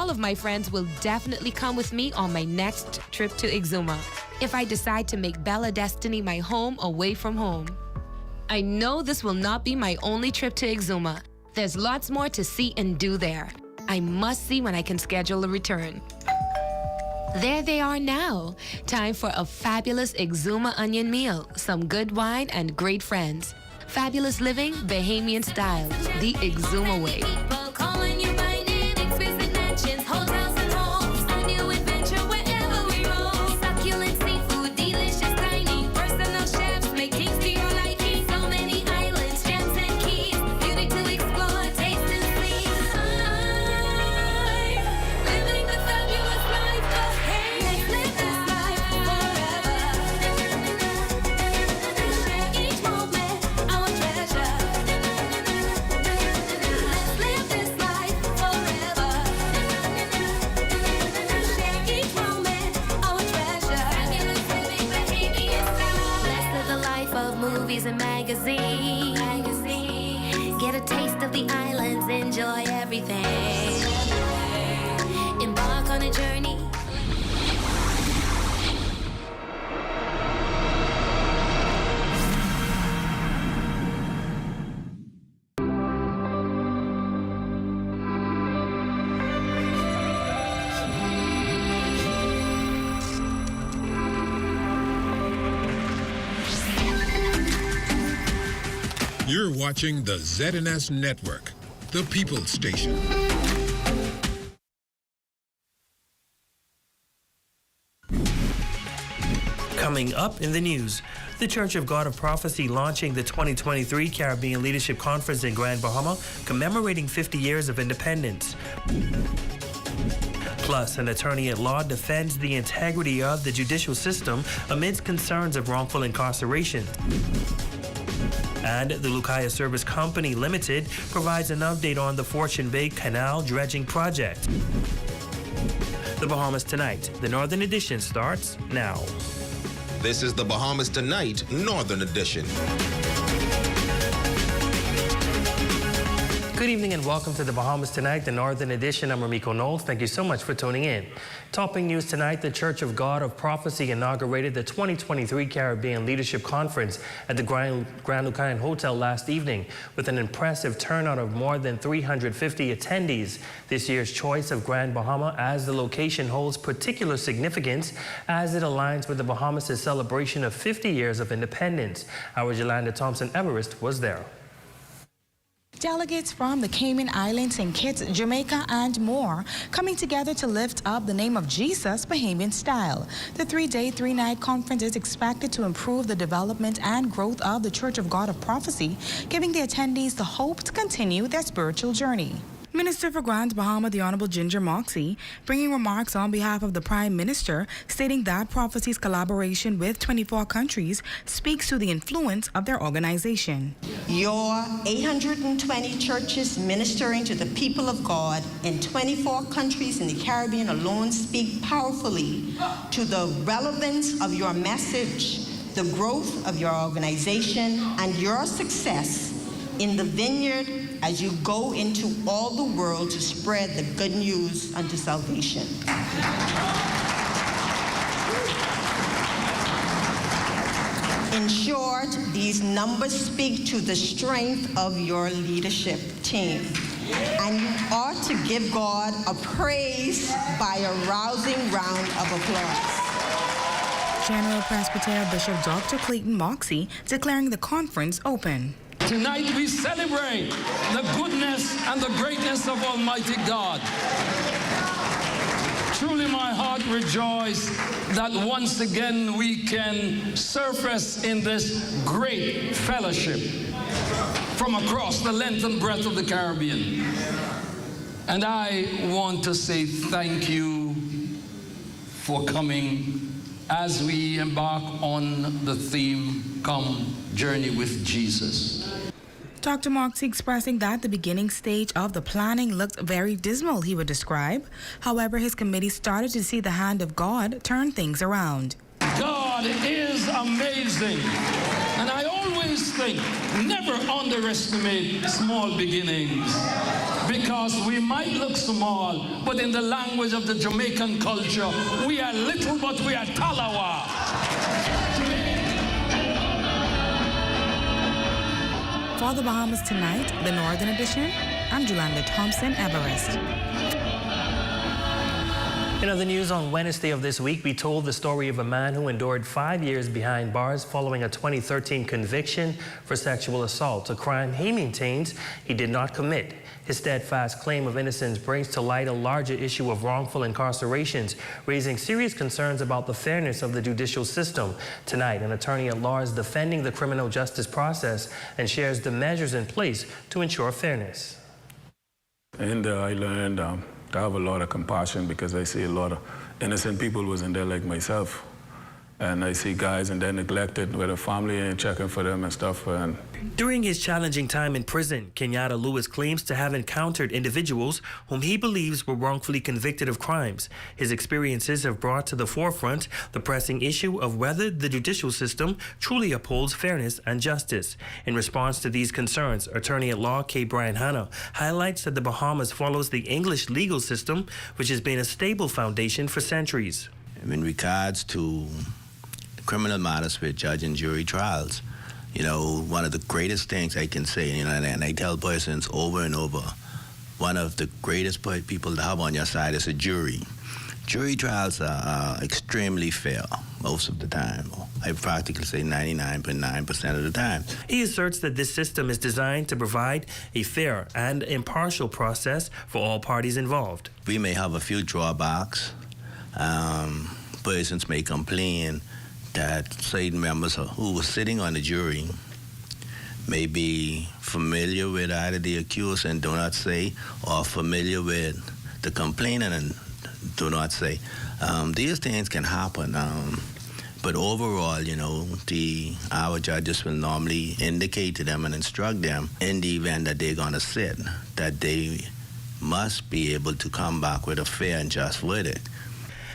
all of my friends will definitely come with me on my next trip to Exuma if I decide to make Bella Destiny my home away from home. I know this will not be my only trip to Exuma. There's lots more to see and do there. I must see when I can schedule a return. There they are now. Time for a fabulous Exuma onion meal, some good wine, and great friends. Fabulous living, Bahamian style, the Exuma way. And magazine. Get a taste of the islands, enjoy everything. Embark on a journey. You're watching the ZNS Network, the People's Station. Coming up in the news, the Church of God of Prophecy launching the 2023 Caribbean Leadership Conference in Grand Bahama, commemorating 50 years of independence. Plus, an attorney at law defends the integrity of the judicial system amidst concerns of wrongful incarceration. And the Lucaya Service Company Limited provides an update on the Fortune Bay Canal dredging project. The Bahamas Tonight, the Northern Edition starts now. This is the Bahamas Tonight, Northern Edition. Good evening and welcome to the Bahamas Tonight, the Northern Edition. I'm Ramiko Knowles. Thank you so much for tuning in. Topping news tonight, the Church of God of Prophecy inaugurated the 2023 Caribbean Leadership Conference at the Grand Lucayan Hotel last evening with an impressive turnout of more than 350 attendees. This year's choice of Grand Bahama as the location holds particular significance as it aligns with the Bahamas' celebration of 50 years of independence. Our Yolanda Thompson-Everest was there. Delegates from the Cayman Islands, St. Kitts, Jamaica, and more coming together to lift up the name of Jesus Bahamian style. The 3-day, 3-night conference is expected to improve the development and growth of the Church of God of Prophecy, giving the attendees the hope to continue their spiritual journey. Minister for Grand Bahama, the Honorable Ginger Moxie, bringing remarks on behalf of the Prime Minister, stating that Prophecy's collaboration with 24 countries speaks to the influence of their organization. Your 820 churches ministering to the people of God in 24 countries in the Caribbean alone speak powerfully to the relevance of your message, the growth of your organization, and your success in the vineyard as you go into all the world to spread the good news unto salvation. In short, these numbers speak to the strength of your leadership team. And you ought to give God a praise by a rousing round of applause. General Presbyter Bishop Dr. Clayton Moxie declaring the conference open. Tonight we celebrate the goodness and the greatness of Almighty God. Truly my heart rejoices that once again we can surface in this great fellowship from across the length and breadth of the Caribbean. And I want to say thank you for coming as we embark on the theme, Come Journey with Jesus. Dr. Moxie expressing that the beginning stage of the planning looked very dismal, he would describe. However, his committee started to see the hand of God turn things around. God is amazing. And I always think, never underestimate small beginnings. because we might look small, but in the language of the Jamaican culture, we are little, but we are talawa. For the Bahamas Tonight, the Northern Edition, I'm Julanda Thompson Everest. In other news, on Wednesday of this week, we told the story of a man who endured 5 years behind bars following a 2013 conviction for sexual assault, a crime he maintains he did not commit. His steadfast claim of innocence brings to light a larger issue of wrongful incarcerations, raising serious concerns about the fairness of the judicial system. Tonight, an attorney at law is defending the criminal justice process and shares the measures in place to ensure fairness. And I learned to have a lot of compassion because I see a lot of innocent people was in there like myself. And I see guys and they're neglected with a family and checking for them and stuff. And during his challenging time in prison, Kenyatta Lewis claims to have encountered individuals whom he believes were wrongfully convicted of crimes. His experiences have brought to the forefront the pressing issue of whether the judicial system truly upholds fairness and justice. In response to these concerns, attorney at law K. Brian Hanna highlights that the Bahamas follows the English legal system, which has been a stable foundation for centuries. In regards to criminal matters with judge and jury trials, you know, one of the greatest things I can say, you know, and I tell persons over and over, one of the greatest people to have on your side is a jury. Jury trials are extremely fair most of the time. I practically say 99.9% of the time. He asserts that this system is designed to provide a fair and impartial process for all parties involved. We may have a few drawbacks. Persons may complain that certain members who were sitting on the jury may be familiar with either the accused and do not say, or familiar with the complainant and do not say. These things can happen, but overall, you know, our judges will normally indicate to them and instruct them in the event that they're going to sit, that they must be able to come back with a fair and just verdict.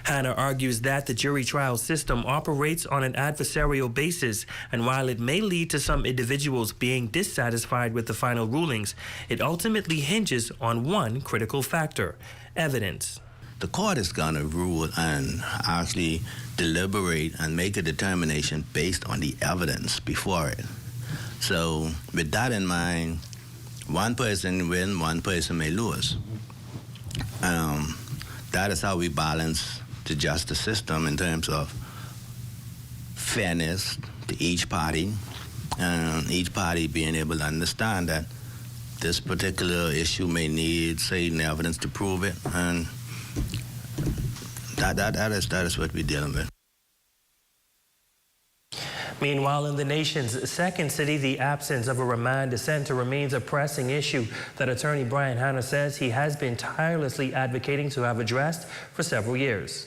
Hanna argues that the jury trial system operates on an adversarial basis, and while it may lead to some individuals being dissatisfied with the final rulings, it ultimately hinges on one critical factor: evidence. The court is going to rule and actually deliberate and make a determination based on the evidence before it. So with that in mind, one person win, one person may lose. That is how we balance the justice system in terms of fairness to each party, and each party being able to understand that this particular issue may need certain evidence to prove it, and that is what we're dealing with. Meanwhile, in the nation's second city, the absence of a remand center remains a pressing issue that attorney Brian Hanna says he has been tirelessly advocating to have addressed for several years.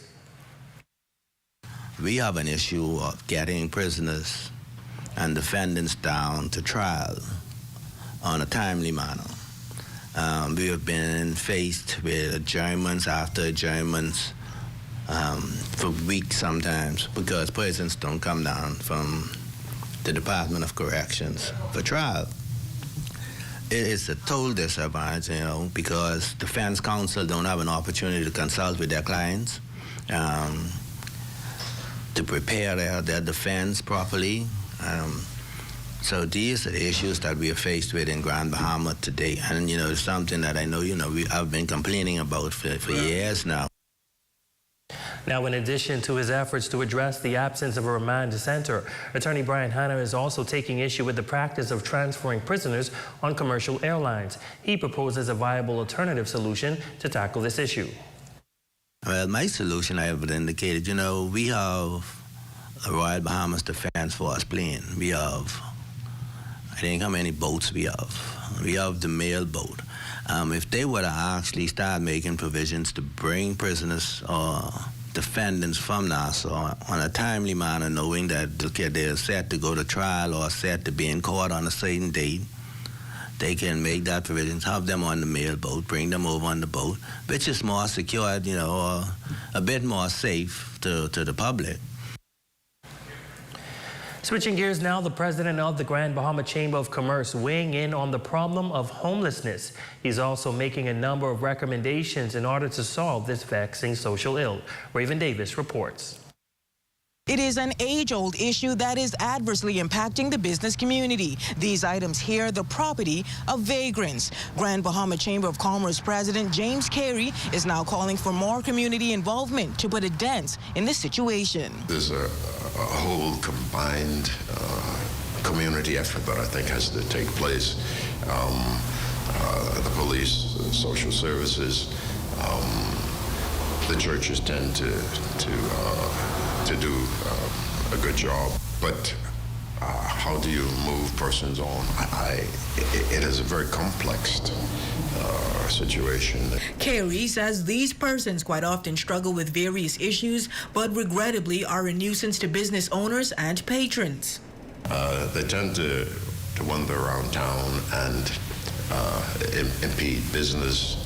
We have an issue of getting prisoners and defendants down to trial on a timely manner. We have been faced with adjournments after adjournments for weeks sometimes because persons don't come down from the Department of Corrections for trial. It is a total disadvantage, you know, because defense counsel don't have an opportunity to consult with their clients, to prepare their defense properly. So these are the issues that we are faced with in Grand Bahama today. And, you know, it's something that I know, you know, I've been complaining about for years now. Now, in addition to his efforts to address the absence of a remand center, attorney Brian Hanna is also taking issue with the practice of transferring prisoners on commercial airlines. He proposes a viable alternative solution to tackle this issue. Well, my solution, I have indicated, you know, we have a Royal Bahamas Defense Force plane. We have, I think how many boats we have. We have the mail boat. If they were to actually start making provisions to bring prisoners or defendants from Nassau on a timely manner, knowing that they're set to go to trial or set to be in court on a certain date, they can make that provisions, have them on the mail boat, bring them over on the boat, which is more secured, you know, or a bit more safe to the public. Switching gears now, the president of the Grand Bahama Chamber of Commerce weighing in on the problem of homelessness. He's also making a number of recommendations in order to solve this vexing social ill. Raven Davis reports. It is an age-old issue that is adversely impacting the business community. These items here, the property of vagrants. Grand Bahama Chamber of Commerce President James Carey is now calling for more community involvement to put a dent in this situation. There's a whole combined community effort that I think has to take place. The police, the social services, the churches tend to do a good job, but how do you move persons on? It is a very complex situation. Carey says these persons quite often struggle with various issues, but regrettably are a nuisance to business owners and patrons. They tend to wander around town and impede business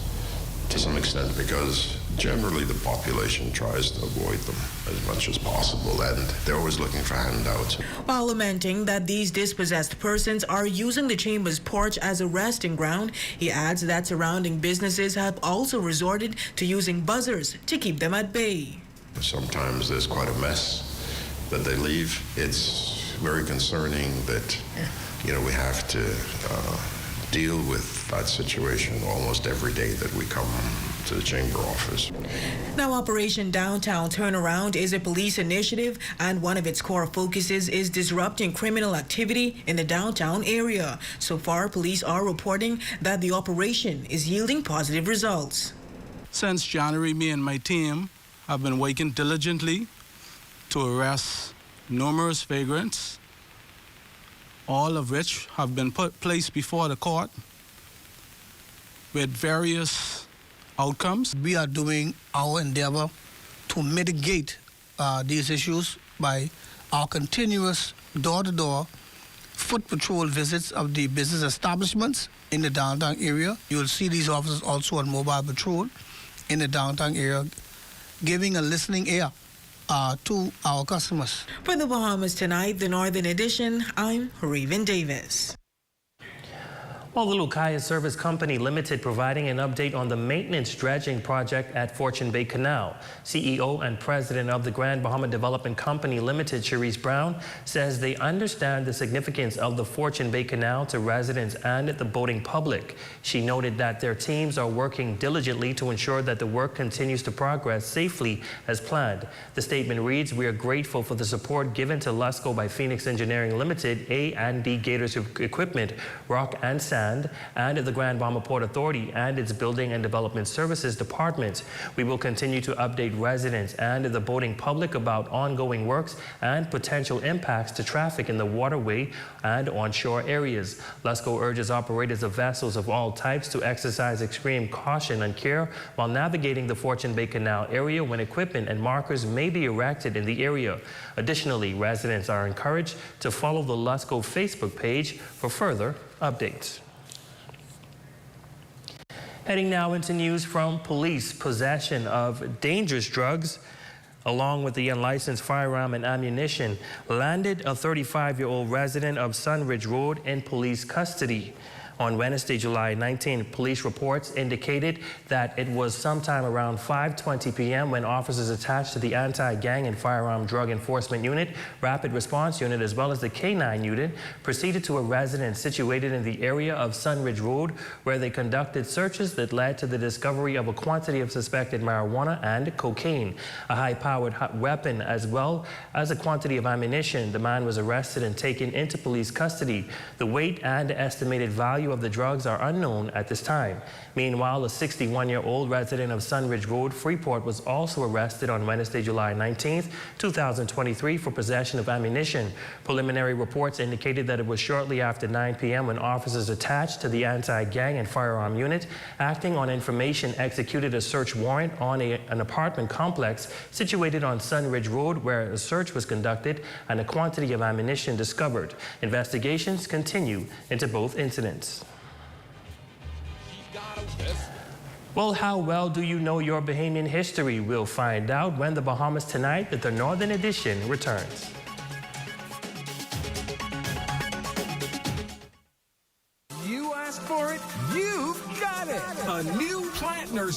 to some extent because generally the population tries to avoid them as much as possible, and they're always looking for handouts. While lamenting that these dispossessed persons are using the chamber's porch as a resting ground, he adds that surrounding businesses have also resorted to using buzzers to keep them at bay. Sometimes there's quite a mess that they leave. It's very concerning that, you know, we have to deal with that situation almost every day that we come to the chamber office. Now, Operation Downtown Turnaround is a police initiative, and one of its core focuses is disrupting criminal activity in the downtown area. So far, police are reporting that the operation is yielding positive results. Since January, me and my team have been working diligently to arrest numerous vagrants, all of which have been placed before the court with various outcomes. We are doing our endeavor to mitigate these issues by our continuous door-to-door foot patrol visits of the business establishments in the downtown area. You'll see these officers also on mobile patrol in the downtown area, giving a listening ear to our customers. For the Bahamas Tonight, the Northern Edition, I'm Raven Davis. Well, the Lucaya Service Company Limited providing an update on the maintenance dredging project at Fortune Bay Canal. CEO and President of the Grand Bahama Development Company Limited, Cherise Brown, says they understand the significance of the Fortune Bay Canal to residents and the boating public. She noted that their teams are working diligently to ensure that the work continues to progress safely as planned. The statement reads, "We are grateful for the support given to LUSCO by Phoenix Engineering Limited, A&D Gators Equipment, Rock and Sand, and the Grand Bahama Port Authority and its Building and Development Services Department. We will continue to update residents and the boating public about ongoing works and potential impacts to traffic in the waterway and onshore areas. LUSCO urges operators of vessels of all types to exercise extreme caution and care while navigating the Fortune Bay Canal area when equipment and markers may be erected in the area. Additionally, residents are encouraged to follow the LUSCO Facebook page for further updates." Heading now into news from police. Possession of dangerous drugs along with the unlicensed firearm and ammunition landed a 35-year-old resident of Sunridge Road in police custody. On Wednesday, July 19, police reports indicated that it was sometime around 5:20 p.m. when officers attached to the Anti-Gang and Firearm Drug Enforcement Unit, Rapid Response Unit, as well as the K-9 unit, proceeded to a residence situated in the area of Sunridge Road, where they conducted searches that led to the discovery of a quantity of suspected marijuana and cocaine, a high-powered weapon, as well as a quantity of ammunition. The man was arrested and taken into police custody. The weight and estimated value of the drugs are unknown at this time. Meanwhile, a 61-year-old resident of Sunridge Road, Freeport, was also arrested on Wednesday, July 19, 2023 for possession of ammunition. Preliminary reports indicated that it was shortly after 9 p.m. when officers attached to the Anti-Gang and Firearm Unit, acting on information, executed a search warrant on an apartment complex situated on Sunridge Road, where a search was conducted and a quantity of ammunition discovered. Investigations continue into both incidents. Well, how well do you know your Bahamian history? We'll find out when the Bahamas Tonight, the Northern Edition, returns.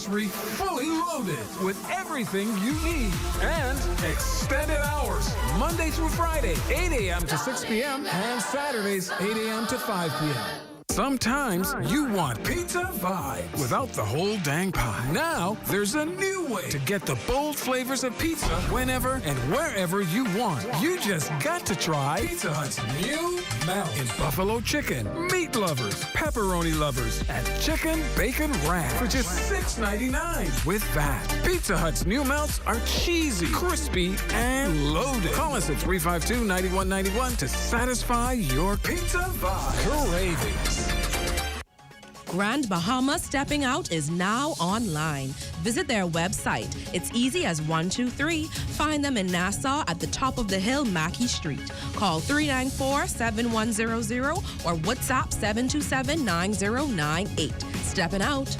grocery fully loaded with everything you need. And extended hours, Monday through Friday, 8 a.m. to 6 p.m. and Saturdays, 8 a.m. to 5 p.m. Sometimes you want pizza vibe without the whole dang pie. Now, there's a new way to get the bold flavors of pizza whenever and wherever you want. You just got to try Pizza Hut's new melt in buffalo chicken, meat lovers, pepperoni lovers, and chicken bacon wrap for just $6.99 with that. Pizza Hut's new melts are cheesy, crispy, and loaded. Call us at 352-9191 to satisfy your pizza vibe cravings. Grand Bahamas Stepping Out is now online. Visit their website. It's easy as 1, 2, 3. Find them in Nassau at the top of the hill, Mackey Street. Call 394-7100 or WhatsApp 727-9098. Stepping out.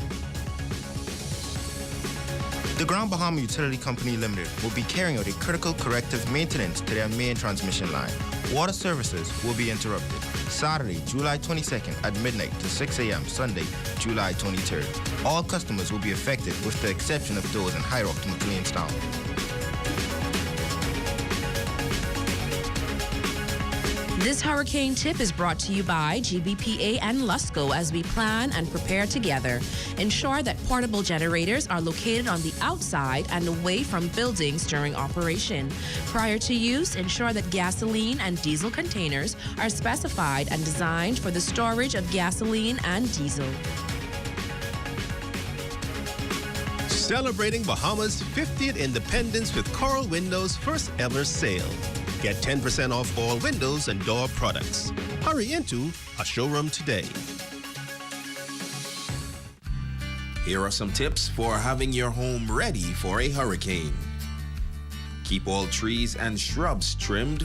The Grand Bahama Utility Company Limited will be carrying out a critical corrective maintenance to their main transmission line. Water services will be interrupted Saturday, July 22nd at midnight to 6 a.m. Sunday, July 23rd. All customers will be affected with the exception of those in High Rock to McLeanstown. This hurricane tip is brought to you by GBPA and Lusco as we plan and prepare together. Ensure that portable generators are located on the outside and away from buildings during operation. Prior to use, ensure that gasoline and diesel containers are specified and designed for the storage of gasoline and diesel. Celebrating Bahamas' 50th independence with Coral Windows' first ever sale. Get 10% off all windows and door products. Hurry into a showroom today. Here are some tips for having your home ready for a hurricane. Keep all trees and shrubs trimmed.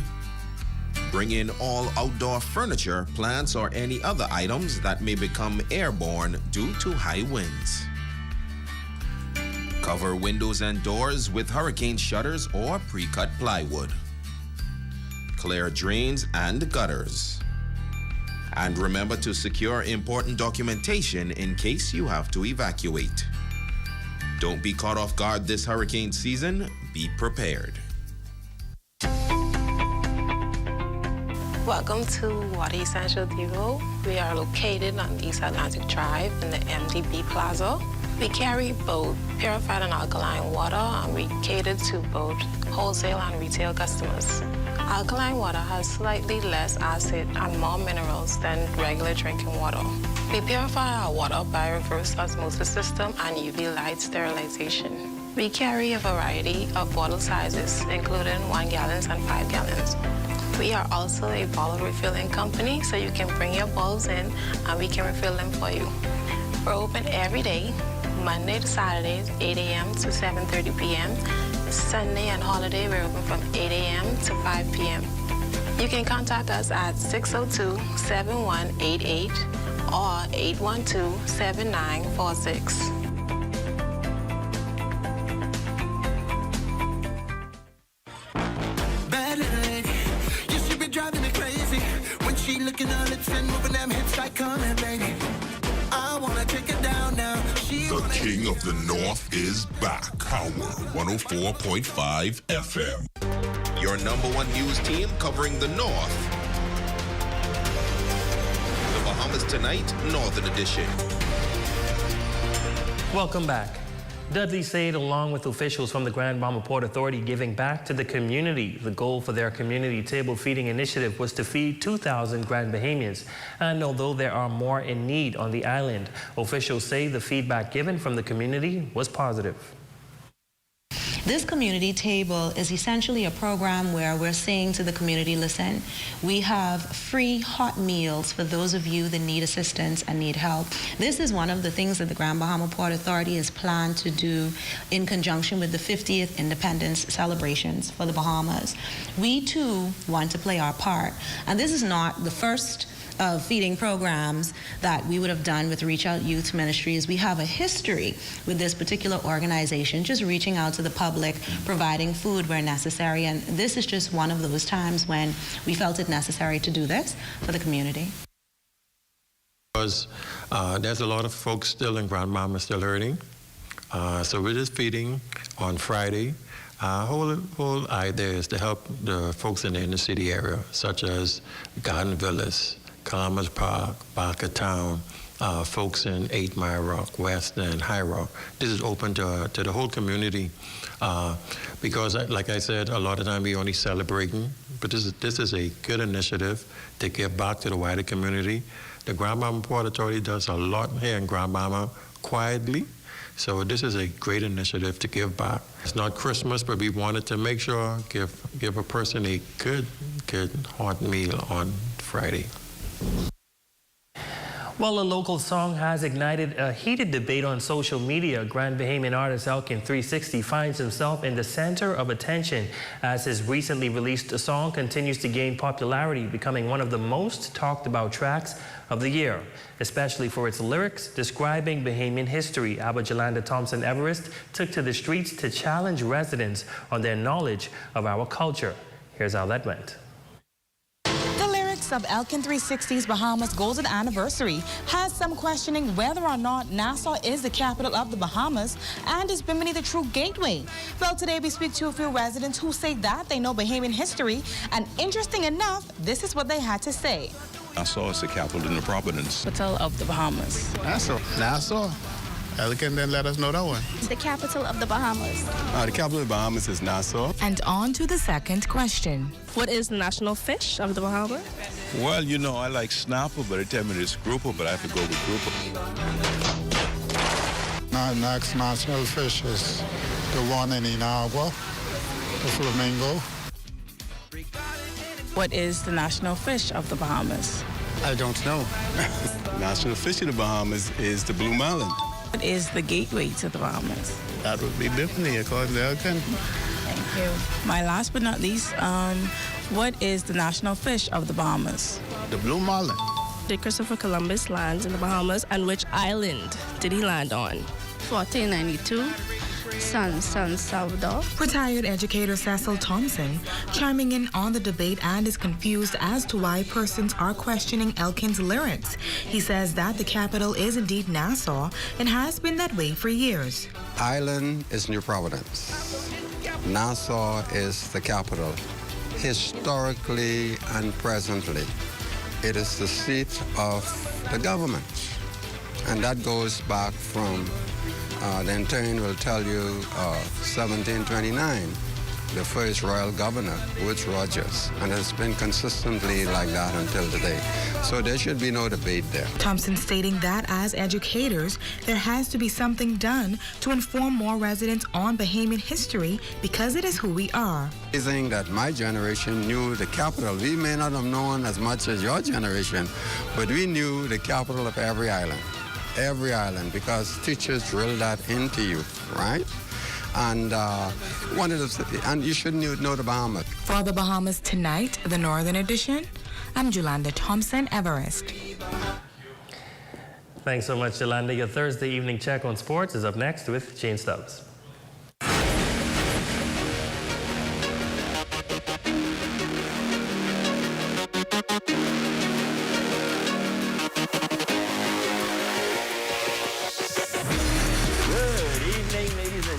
Bring in all outdoor furniture, plants, or any other items that may become airborne due to high winds. Cover windows and doors with hurricane shutters or pre-cut plywood. Clear drains and gutters. And remember to secure important documentation in case you have to evacuate. Don't be caught off guard this hurricane season. Be prepared. Welcome to Water Essential Depot. We are located on East Atlantic Drive in the MDB Plaza. We carry both purified and alkaline water, and we cater to both wholesale and retail customers. Alkaline water has slightly less acid and more minerals than regular drinking water. We purify our water by reverse osmosis system and UV light sterilization. We carry a variety of bottle sizes, including 1 gallons and 5 gallons. We are also a bottle refilling company, so you can bring your bottles in and we can refill them for you. We're open every day, Monday to Saturdays, 8 a.m. to 7:30 p.m. Sunday and holiday, we're open from 8 a.m. to 5 p.m. You can contact us at 602-7188 or 812-7946. Bad little lady, you should be driving me crazy. When she looking her lips and moving them hips like come here, baby. I wanna take her down now. The King of the North is back. Power 104.5 FM. Your #1 news team covering the North. The Bahamas Tonight, Northern Edition. Welcome back. Dudley said, along with officials from the Grand Bahama Port Authority, giving back to the community. The goal for their community table feeding initiative was to feed 2,000 Grand Bahamians. And although there are more in need on the island, officials say the feedback given from the community was positive. This community table is essentially a program where we're saying to the community, listen, we have free hot meals for those of you that need assistance and need help. This is one of the things that the Grand Bahama Port Authority has planned to do in conjunction with the 50th independence celebrations for the Bahamas. We too want to play our part. And this is not the first of feeding programs that we would have done with Reach Out Youth Ministries. We have a history with this particular organization, just reaching out to the public, providing food where necessary, and this is just one of those times when we felt it necessary to do this for the community. Because there's a lot of folks still in Grand Bahama still hurting. So we're just feeding on Friday. Whole idea is to help the folks in the inner city area, such as Garden Villas, Columbus Park, Barker Town, folks in 8 Mile Rock, West and High Rock. This is open to the whole community because, like I said, a lot of time we only celebrating, but this is a good initiative to give back to the wider community. The Grand Bahama Port Authority does a lot here in Grand Bahama quietly. So this is a great initiative to give back. It's not Christmas, but we wanted to make sure give a person a good hot meal on Friday. Well, a local song has ignited a heated debate on social media. Grand Bahamian artist Elkin 360 finds himself in the center of attention as his recently released song continues to gain popularity, becoming one of the most talked about tracks of the year, especially for its lyrics describing Bahamian history. Yolanda Thompson Everest took to the streets to challenge residents on their knowledge of our culture. Here's how that went. Of Elkin 360's Bahamas Golden Anniversary has some questioning whether or not Nassau is the capital of the Bahamas and is Bimini the true gateway. Well, today we speak to a few residents who say that they know Bahamian history, and interesting enough, this is what they had to say. Nassau is the capital in the province. Capital of the Bahamas. Nassau. Elkin then let us know that one. The capital of the Bahamas. The capital of the Bahamas is Nassau. And on to the second question. What is the national fish of the Bahamas? Well, you know, I like snapper, but they tell me it's grouper, but I have to go with grouper. Next national fish is the one in Inagua, the flamingo. What is the national fish of the Bahamas? I don't know. National fish of the Bahamas is the blue marlin. What is the gateway to the Bahamas? That would be Bimini, according to Elkin. Thank you. My last but not least, what is the national fish of the Bahamas? The blue marlin. Did Christopher Columbus land in the Bahamas, and which island did he land on? 1492. San Salvador. Retired educator Cecil Thompson chiming in on the debate and is confused as to why persons are questioning Elkin's lyrics. He says that the capital is indeed Nassau and has been that way for years. Island is New Providence. Nassau is the capital. Historically and presently, it is the seat of the government. And that goes back from the intern will tell you 1729, the first royal governor, Woodes Rogers, and it's been consistently like that until today. So there should be no debate there. Thompson stating that as educators, there has to be something done to inform more residents on Bahamian history because it is who we are. Amazing that my generation knew the capital. We may not have known as much as your generation, but we knew the capital of every island. Every island, because teachers drill that into you, right? And and you should know the Bahamas. For the Bahamas Tonight, the Northern Edition, I'm Yolanda Thompson Everest. Thanks so much, Yolanda. Your Thursday evening check on sports is up next with Jane Stubbs.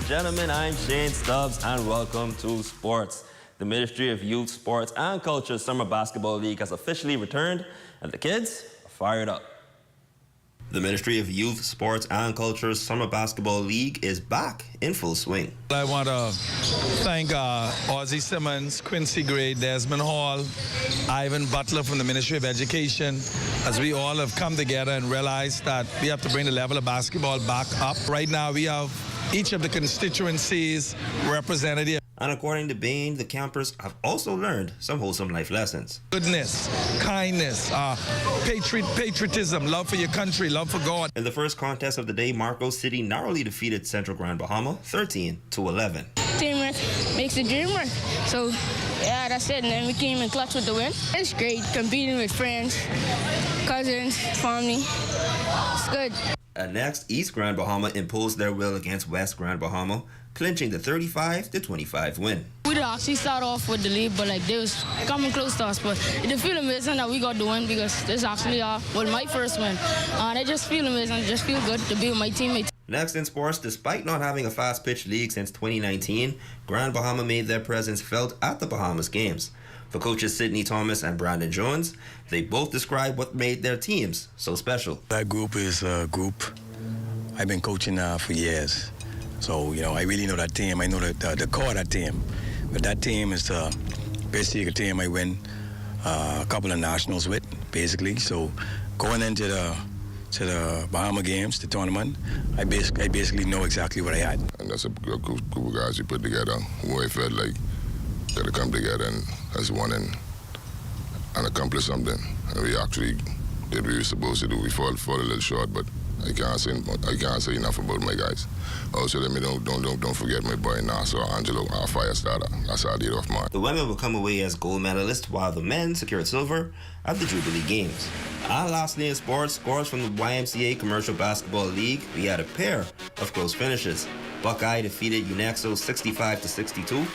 Gentlemen, I'm Shane Stubbs and welcome to Sports. The Ministry of Youth, Sports and Culture Summer Basketball League has officially returned and the kids are fired up. The Ministry of Youth, Sports and Culture Summer Basketball League is back in full swing. I want to thank Ozzie Simmons, Quincy Gray, Desmond Hall, Ivan Butler from the Ministry of Education, as we all have come together and realized that we have to bring the level of basketball back up. Right now we have each of the constituencies representative. And according to Bain, the campers have also learned some wholesome life lessons. Goodness, kindness, patriotism, love for your country, love for God. In the first contest of the day, Marco City narrowly defeated Central Grand Bahama 13-11. Teamwork makes the dream work. So, yeah, that's it. And then we came in clutch with the win. It's great competing with friends, cousins, family. It's good. Next, East Grand Bahama imposed their will against West Grand Bahama, clinching the 35-25 win. We did actually start off with the lead, but they was coming close to us. But it feel amazing that we got the win because this actually my first win. And I just feel amazing, just feel good to be with my teammates. Next in sports, despite not having a fast-pitch league since 2019, Grand Bahama made their presence felt at the Bahamas games. For coaches Sidney Thomas and Brandon Jones, they both describe what made their teams so special. That group is a group I've been coaching now for years. So, I really know that team. I know the core of that team. But that team is basically a team I win a couple of nationals with, basically. So going into the Bahama games, the tournament, I basically know exactly what I had. And that's a group of guys you put together who I felt like got to come together and as one and accomplish something. And we actually did what we were supposed to do. We fall a little short, but I can't say enough about my guys. Also, let me don't forget my boy Nassau Angelo, our fire starter. That's how I did off mine. The women will come away as gold medalists, while the men secured silver at the Jubilee Games. And lastly in sports, scores from the YMCA Commercial Basketball League, we had a pair of close finishes. Buckeye defeated Unexo 65-62.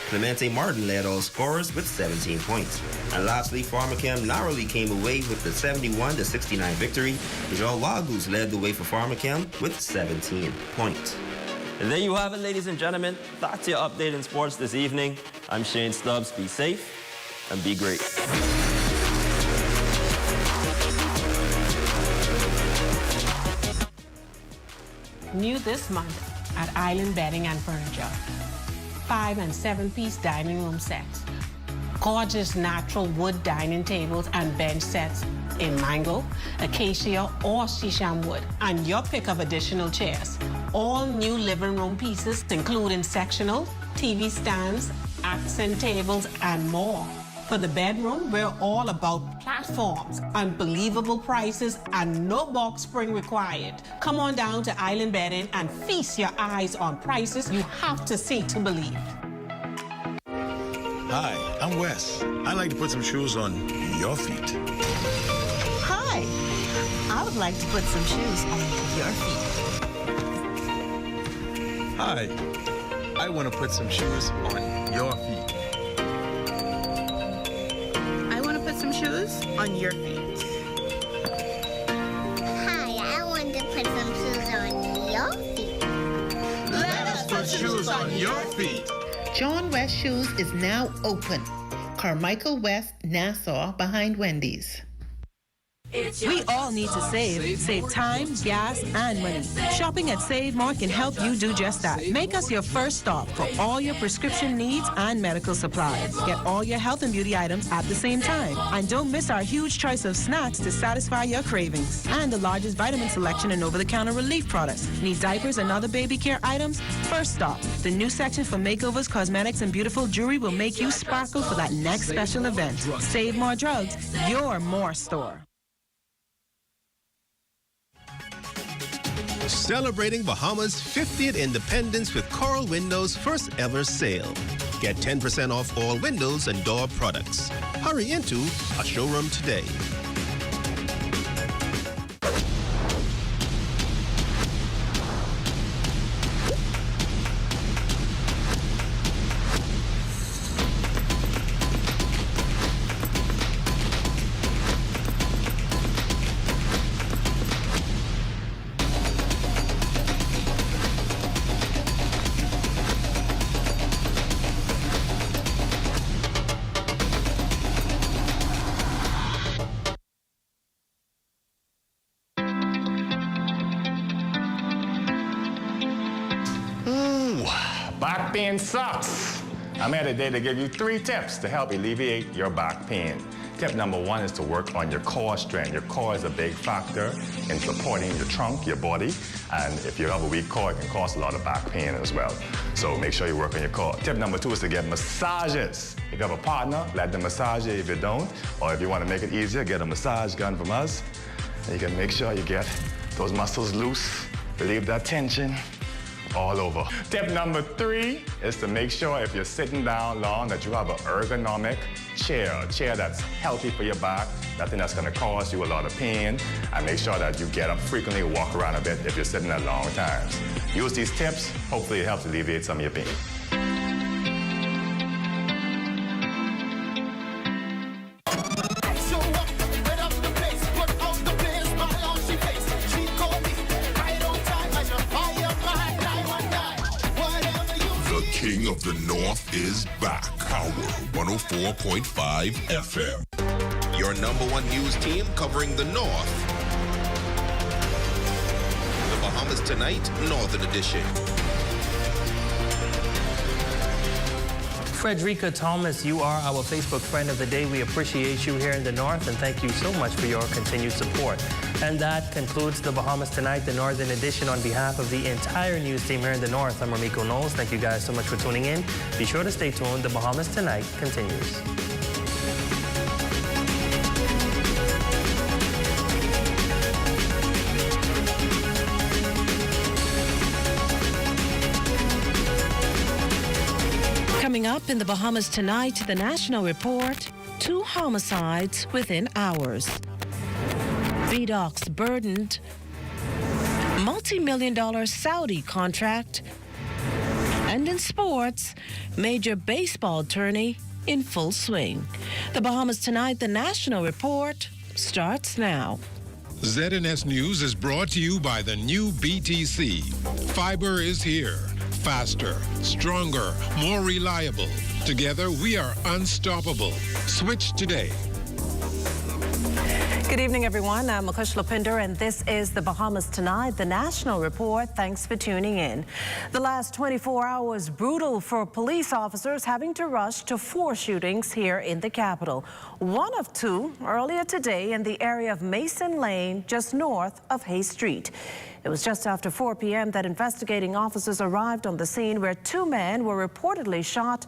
Clemente Martin led all scorers with 17 points. And lastly, Pharmachem narrowly came away with the 71-69 victory. Visual Wagoos led the way for Pharmachem with 17 points. And there you have it, ladies and gentlemen. That's your update in sports this evening. I'm Shane Stubbs. Be safe and be great. New this month at Island Bedding and Furniture. 5- and 7-piece dining room sets. Gorgeous natural wood dining tables and bench sets in mango, acacia, or shisham wood, and your pick of additional chairs. All new living room pieces, including sectional, TV stands, accent tables, and more. For the bedroom, we're all about platforms, unbelievable prices, and no box spring required. Come on down to Island Bedding and feast your eyes on prices you have to see to believe. Hi, I'm Wes. I like to put some shoes on your feet. Hi, I would like to put some shoes on your feet. Hi, I want to put some shoes on your feet. Some shoes on your feet. Hi, I want to put some shoes on your feet. Let us put shoes on your feet. John West Shoes is now open. Carmichael West, Nassau, behind Wendy's. We all need to save. Save time, gas, and money. Shopping at Save More can help you do just that. Make us your first stop for all your prescription needs and medical supplies. Get all your health and beauty items at the same time. And don't miss our huge choice of snacks to satisfy your cravings. And the largest vitamin selection and over-the-counter relief products. Need diapers and other baby care items? First stop. The new section for makeovers, cosmetics, and beautiful jewelry will make you sparkle for that next special event. Save More Drugs, your more store. Celebrating Bahamas' 50th independence with Coral Windows' first ever sale. Get 10% off all windows and door products. Hurry into a showroom today. Back pain sucks. I'm here today to give you 3 tips to help alleviate your back pain. Tip number 1 is to work on your core strength. Your core is a big factor in supporting your trunk, your body, and if you have a weak core, it can cause a lot of back pain as well. So make sure you work on your core. Tip number 2 is to get massages. If you have a partner, let them massage you. If you don't, or if you want to make it easier, get a massage gun from us. And you can make sure you get those muscles loose, relieve that tension all over. Tip number 3 is to make sure if you're sitting down long that you have an ergonomic chair, a chair that's healthy for your back, nothing that's gonna cause you a lot of pain, and make sure that you get up frequently, walk around a bit if you're sitting at long times. Use these tips, hopefully it helps alleviate some of your pain. Fire. of the North is back. Power 104.5 FM. Your number one news team covering the North. The Bahamas Tonight, Northern Edition. Frederica Thomas, you are our Facebook friend of the day. We appreciate you here in the North, and thank you so much for your continued support. And that concludes the Bahamas Tonight, the Northern Edition. On behalf of the entire news team here in the North, I'm Ramiko Knowles. Thank you guys so much for tuning in. Be sure to stay tuned. The Bahamas Tonight continues. Coming up in the Bahamas Tonight, the National Report, 2 homicides within hours. VDOC's burdened multi-million-dollar Saudi contract. And in sports, major baseball tourney in full swing. The Bahamas Tonight, the National Report, starts now. ZNS News is brought to you by the new BTC. Fiber is here. Faster, stronger, more reliable. Together, we are unstoppable. Switch today. Good evening, everyone. I'm Makush Lapinder, and this is the Bahamas Tonight, the National Report. Thanks for tuning in. The last 24 hours brutal for police officers having to rush to 4 shootings here in the capital. One of 2 earlier today in the area of Mason Lane, just north of Hay Street. It was just after 4 p.m. that investigating officers arrived on the scene where 2 men were reportedly shot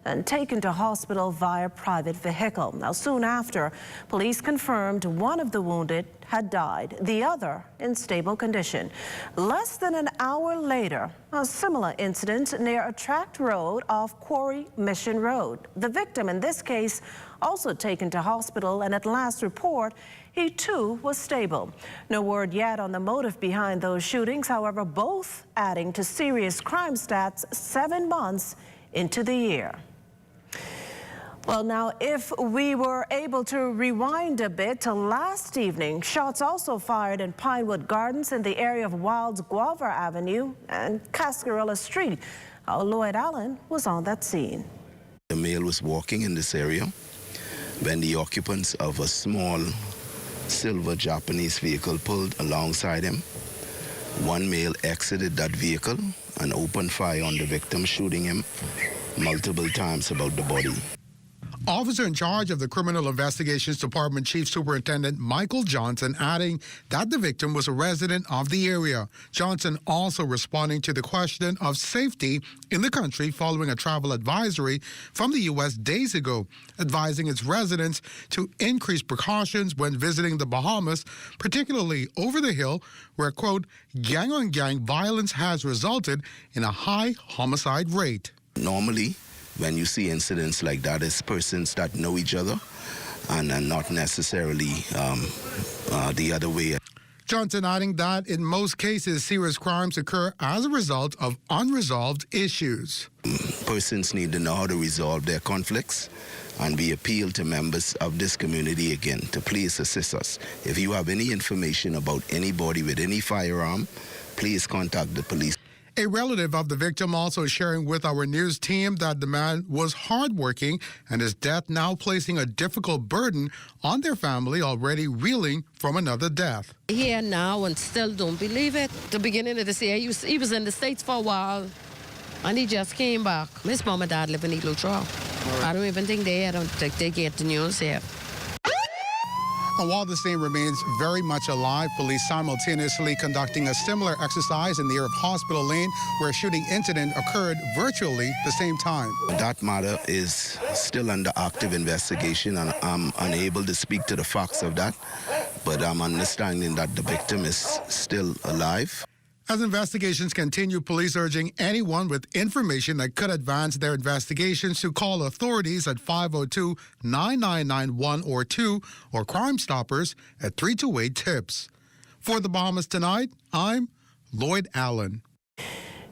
and taken to hospital via private vehicle. Now, soon after, police confirmed one of the wounded had died, the other in stable condition. Less than an hour later, a similar incident near a tract road off Quarry Mission Road. The victim in this case also taken to hospital, and at last report, he too was stable. No word yet on the motive behind those shootings, however, both adding to serious crime stats 7 months into the year. Well, now, if we were able to rewind a bit to last evening, shots also fired in Pinewood Gardens in the area of Wilds Guava Avenue and Cascarilla Street. Lloyd Allen was on that scene. The male was walking in this area when the occupants of a small silver Japanese vehicle pulled alongside him. One male exited that vehicle and opened fire on the victim, shooting him multiple times about the body. Officer in charge of the Criminal Investigations Department, Chief Superintendent Michael Johnson, adding that the victim was a resident of the area. Johnson also responding to the question of safety in the country following a travel advisory from the U.S. days ago, advising its residents to increase precautions when visiting the Bahamas, particularly over the hill, where, quote, gang-on-gang violence has resulted in a high homicide rate. Normally, when you see incidents like that, it's persons that know each other and not necessarily the other way. Johnson adding that in most cases, serious crimes occur as a result of unresolved issues. Persons need to know how to resolve their conflicts, and we appeal to members of this community again to please assist us. If you have any information about anybody with any firearm, please contact the police. A relative of the victim also sharing with our news team that the man was hardworking and his death now placing a difficult burden on their family already reeling from another death. Here now and still don't believe it. The beginning of this year, he was in the States for a while and he just came back. His mom and dad live in Eagle Trough. I don't even think they get the news here. And while the scene remains very much alive, police simultaneously conducting a similar exercise in the area of Hospital Lane, where a shooting incident occurred virtually the same time. That matter is still under active investigation, and I'm unable to speak to the facts of that, but I'm understanding that the victim is still alive. As investigations continue, police urging anyone with information that could advance their investigations to call authorities at 502-9991 or Crime Stoppers at 328-TIPS. For the Bahamas Tonight, I'm Lloyd Allen.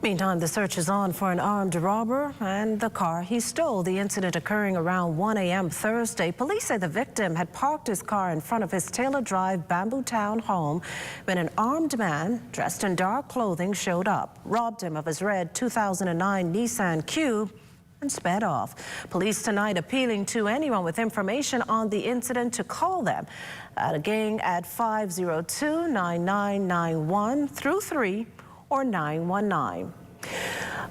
Meantime, the search is on for an armed robber and the car he stole. The incident occurring around 1 a.m. Thursday. Police say the victim had parked his car in front of his Taylor Drive Bamboo Town home when an armed man dressed in dark clothing showed up, robbed him of his red 2009 Nissan Cube, and sped off. Police tonight appealing to anyone with information on the incident to call them again at 502-9991-3 or 919.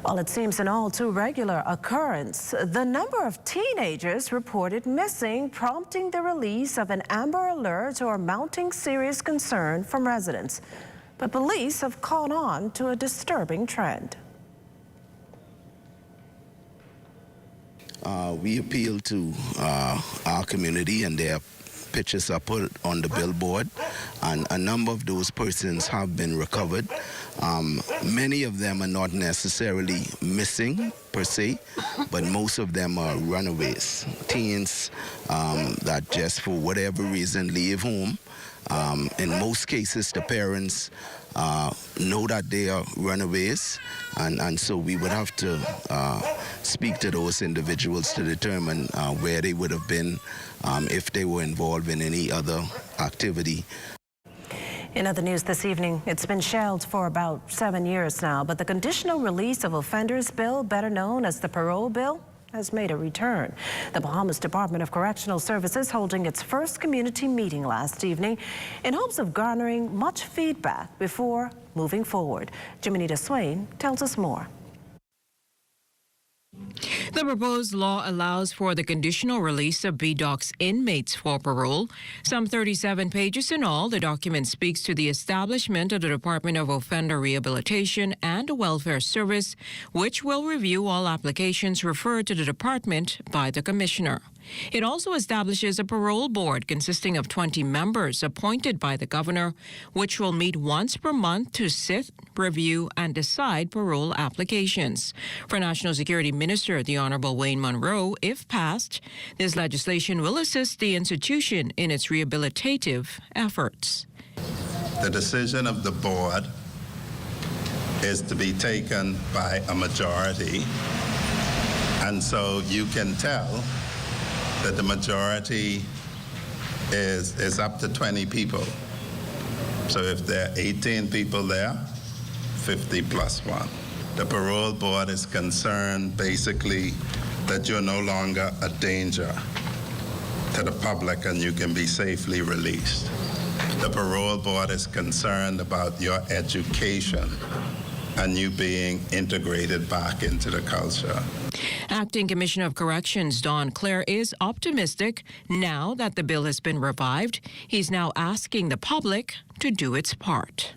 Well, it seems an all too regular occurrence. The number of teenagers reported missing, prompting the release of an Amber Alert or mounting serious concern from residents. But police have caught on to a disturbing trend. We appeal to our community, and their pictures are put on the billboard, and a number of those persons have been recovered. Many of them are not necessarily missing per se, but most of them are runaways, teens that just for whatever reason leave home. In most cases, the parents know that they are runaways, and so we would have to speak to those individuals to determine where they would have been if they were involved in any other activity. In other news this evening, it's been shelved for about 7 years now, but the conditional release of offenders bill, better known as the Parole bill, has made a return. The Bahamas Department of Correctional Services holding its first community meeting last evening in hopes of garnering much feedback before moving forward. Jiminita Swain tells us more. The proposed law allows for the conditional release of BDOC's inmates for parole. Some 37 pages in all, the document speaks to the establishment of the Department of Offender Rehabilitation and Welfare Service, which will review all applications referred to the department by the commissioner. It also establishes a parole board consisting of 20 members appointed by the governor, which will meet once per month to sit, review, and decide parole applications. For National Security Minister, the Honorable Wayne Monroe, if passed, this legislation will assist the institution in its rehabilitative efforts. The decision of the board is to be taken by a majority, and so you can tell that the majority is up to 20 people. So if there are 18 people there, 50 plus 1. The parole board is concerned basically that you're no longer a danger to the public and you can be safely released. The parole board is concerned about your education and you being integrated back into the culture. Acting Commissioner of Corrections Don Clare is optimistic now that the bill has been revived. He's now asking the public to do its part.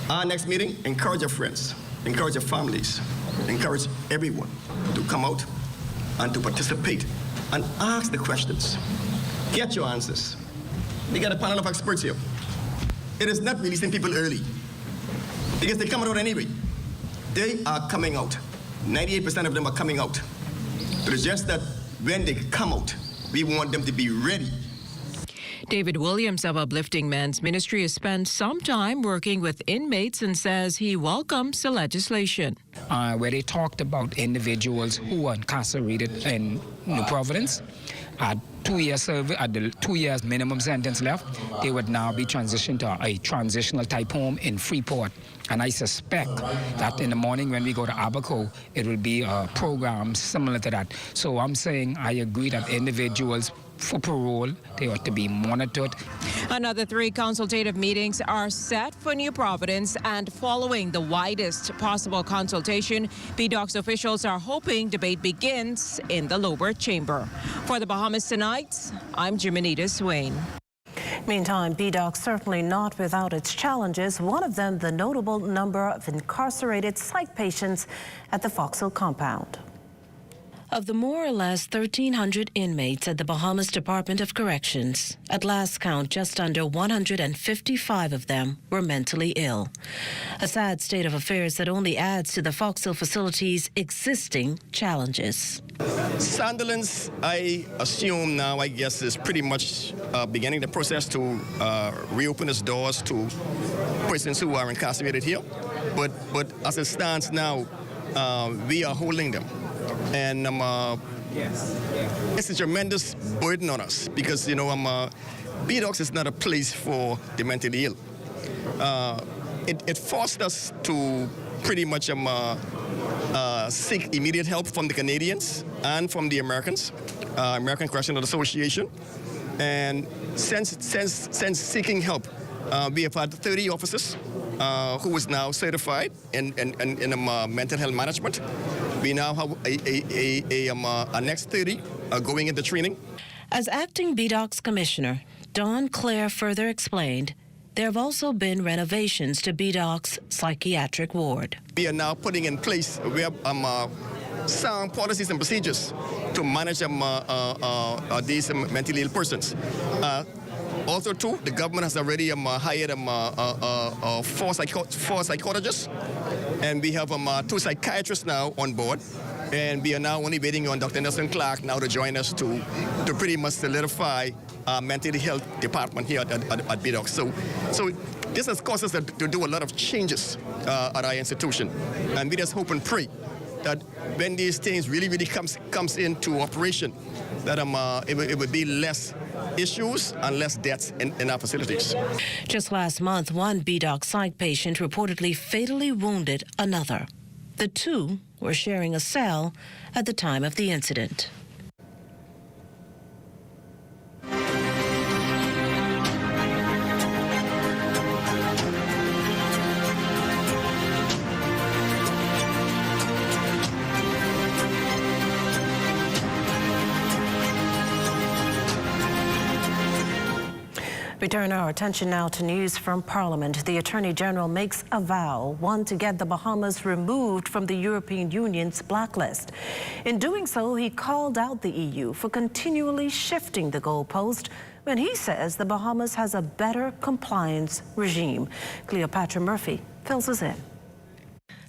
Our next meeting, encourage your friends, encourage your families, encourage everyone to come out and to participate and ask the questions. Get your answers. We got a panel of experts here. It is not releasing people early because they come out anyway. They are coming out. 98% of them are coming out. But it's just that when they come out, we want them to be ready. David Williams of Uplifting Men's Ministry has spent some time working with inmates and says he welcomes the legislation. Where they talked about individuals who are incarcerated in New Providence. At 2 years service, at the 2 years minimum sentence left, they would now be transitioned to a transitional type home in Freeport. And I suspect that in the morning when we go to Abaco, it will be a program similar to that. So I'm saying I agree that individuals for parole, they ought to be monitored. Another 3 consultative meetings are set for New Providence, and following the widest possible consultation, BDOC's officials are hoping debate begins in the lower chamber. For the Bahamas Tonight, I'm Jiminita Swain. Meantime, BDOC certainly not without its challenges. One of them, the notable number of incarcerated psych patients at the Foxhill compound. Of the more or less 1,300 inmates at the Bahamas Department of Corrections, at last count, just under 155 of them were mentally ill. A sad state of affairs that only adds to the Foxhill facility's existing challenges. Sandilands, I assume now, I guess, is pretty much beginning the process to reopen its doors to persons who are incarcerated here. But as it stands now, we are holding them. And it's a tremendous burden on us because, BDOX is not a place for the mentally ill. It forced us to pretty much seek immediate help from the Canadians and from the Americans, American Correctional Association. And since seeking help, we have had 30 officers who is now certified in mental health management. We now have a next 30 going into training. As acting BDOX commissioner, Dawn Clare further explained there have also been renovations to BDOX psychiatric ward. We are now putting in place sound policies and procedures to manage these mentally ill persons. Also, too, the government has already hired 4 psychologists, and we have 2 psychiatrists now on board. And we are now only waiting on Dr. Nelson Clark now to join us to pretty much solidify our mental health department here at BDOX. So this has caused us to do a lot of changes at our institution. And we just hope and pray that when these things really comes into operation, that it would be less issues and less deaths in our facilities. Just last month, one BDOX psych patient reportedly fatally wounded another. The two were sharing a cell at the time of the incident. We turn our attention now to news from Parliament. The Attorney General makes a vow, one to get the Bahamas removed from the European Union's blacklist. In doing so, he called out the EU for continually shifting the goalpost when he says the Bahamas has a better compliance regime. Cleopatra Murphy fills us in.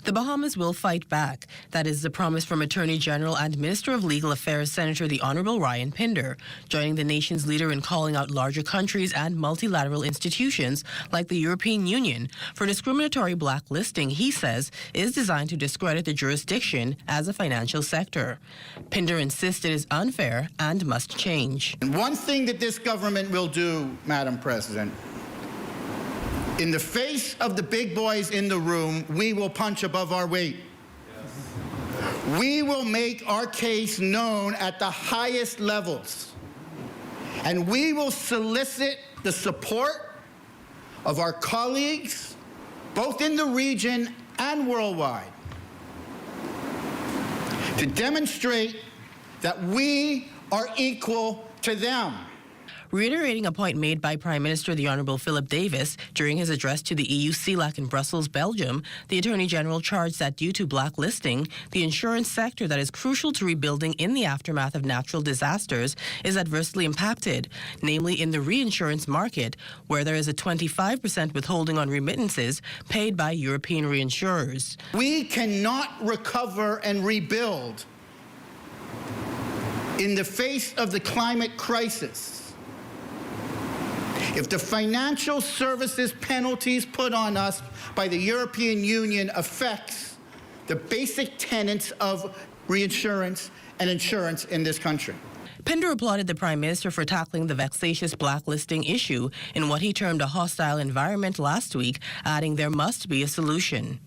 The Bahamas will fight back. That is the promise from Attorney General and Minister of Legal Affairs Senator the Honorable Ryan Pinder, joining the nation's leader in calling out larger countries and multilateral institutions like the European Union for discriminatory blacklisting he says is designed to discredit the jurisdiction as a financial sector. Pinder insists it is unfair and must change. And one thing that this government will do, Madam President, in the face of the big boys in the room, we will punch above our weight. Yes. We will make our case known at the highest levels. And we will solicit the support of our colleagues, both in the region and worldwide, to demonstrate that we are equal to them. Reiterating a point made by Prime Minister the Honourable Philip Davis during his address to the EU CELAC in Brussels, Belgium, the Attorney General charged that due to blacklisting, the insurance sector that is crucial to rebuilding in the aftermath of natural disasters is adversely impacted, namely in the reinsurance market, where there is a 25% withholding on remittances paid by European reinsurers. We cannot recover and rebuild in the face of the climate crisis if the financial services penalties put on us by the European Union affects the basic tenets of reinsurance and insurance in this country. Pinder applauded the Prime Minister for tackling the vexatious blacklisting issue in what he termed a hostile environment last week, adding there must be a solution.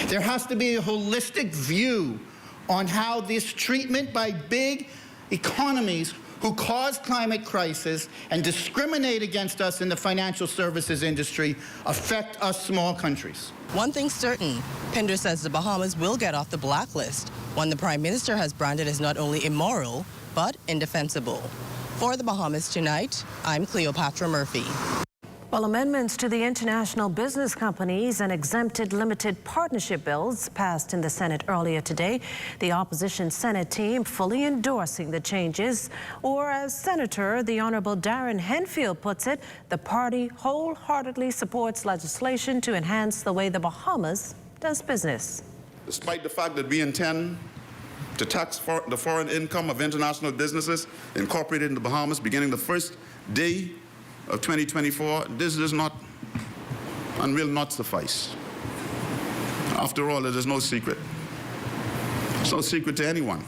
There has to be a holistic view on how this treatment by big economies who cause climate crisis and discriminate against us in the financial services industry affect us small countries. One thing's certain, Pinder says the Bahamas will get off the blacklist, one the Prime Minister has branded as not only immoral, but indefensible. For the Bahamas Tonight, I'm Cleopatra Murphy. Well, amendments to the International Business Companies and Exempted Limited Partnership bills passed in the Senate earlier today. The opposition Senate team fully endorsing the changes, or as Senator the Honorable Darren Henfield puts it, the party wholeheartedly supports legislation to enhance the way the Bahamas does business. Despite the fact that we intend to tax the foreign income of international businesses incorporated in the Bahamas beginning the first day of 2024, this does not and will not suffice. After all, it is no secret no secret to anyone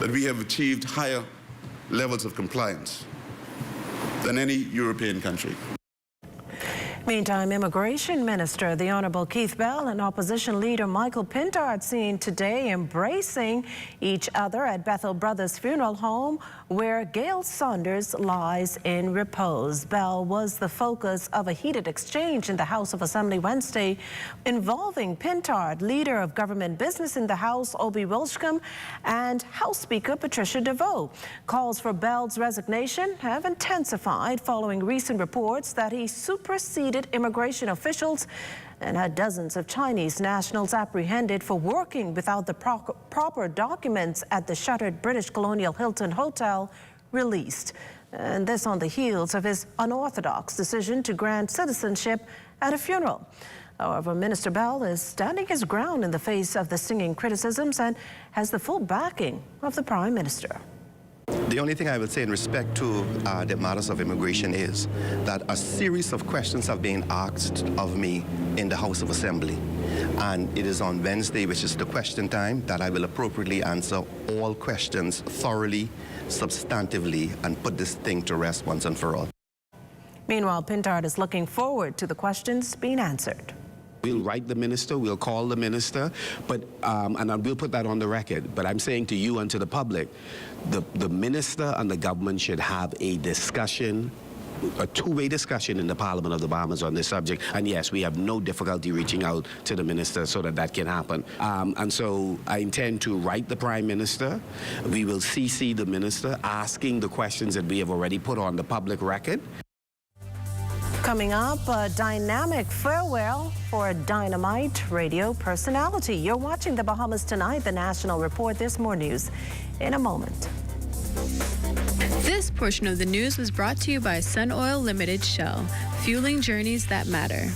that we have achieved higher levels of compliance than any European country. Meantime, Immigration Minister, the Honourable Keith Bell, and Opposition Leader Michael Pintard seen today embracing each other at Bethel Brothers Funeral Home, where Gail Saunders lies in repose. Bell was the focus of a heated exchange in the House of Assembly Wednesday involving Pintard, Leader of Government Business in the House, Obi Wilshcombe, and House Speaker Patricia DeVoe. Calls for Bell's resignation have intensified following recent reports that he superseded immigration officials and had dozens of Chinese nationals apprehended for working without the proper documents at the shuttered British colonial Hilton Hotel released. And this on the heels of his unorthodox decision to grant citizenship at a funeral. However, Minister Bell is standing his ground in the face of the stinging criticisms and has the full backing of the Prime Minister. The only thing I would say in respect to the matters of immigration is that a series of questions have been asked of me in the House of Assembly. And it is on Wednesday, which is the question time, that I will appropriately answer all questions thoroughly, substantively, and put this thing to rest once and for all. Meanwhile, Pintard is looking forward to the questions being answered. We'll write the minister, we'll call the minister, but and we'll put that on the record. But I'm saying to you and to the public, the minister and the government should have a discussion, a two-way discussion in the Parliament of the Bahamas on this subject. And yes, we have no difficulty reaching out to the minister so that that can happen. And so I intend to write the Prime Minister. We will CC the minister asking the questions that we have already put on the public record. Coming up, a dynamic farewell for a dynamite radio personality. You're watching the Bahamas Tonight, the National Report. There's more news in a moment. This portion of the news was brought to you by Sun Oil Limited Shell, fueling journeys that matter.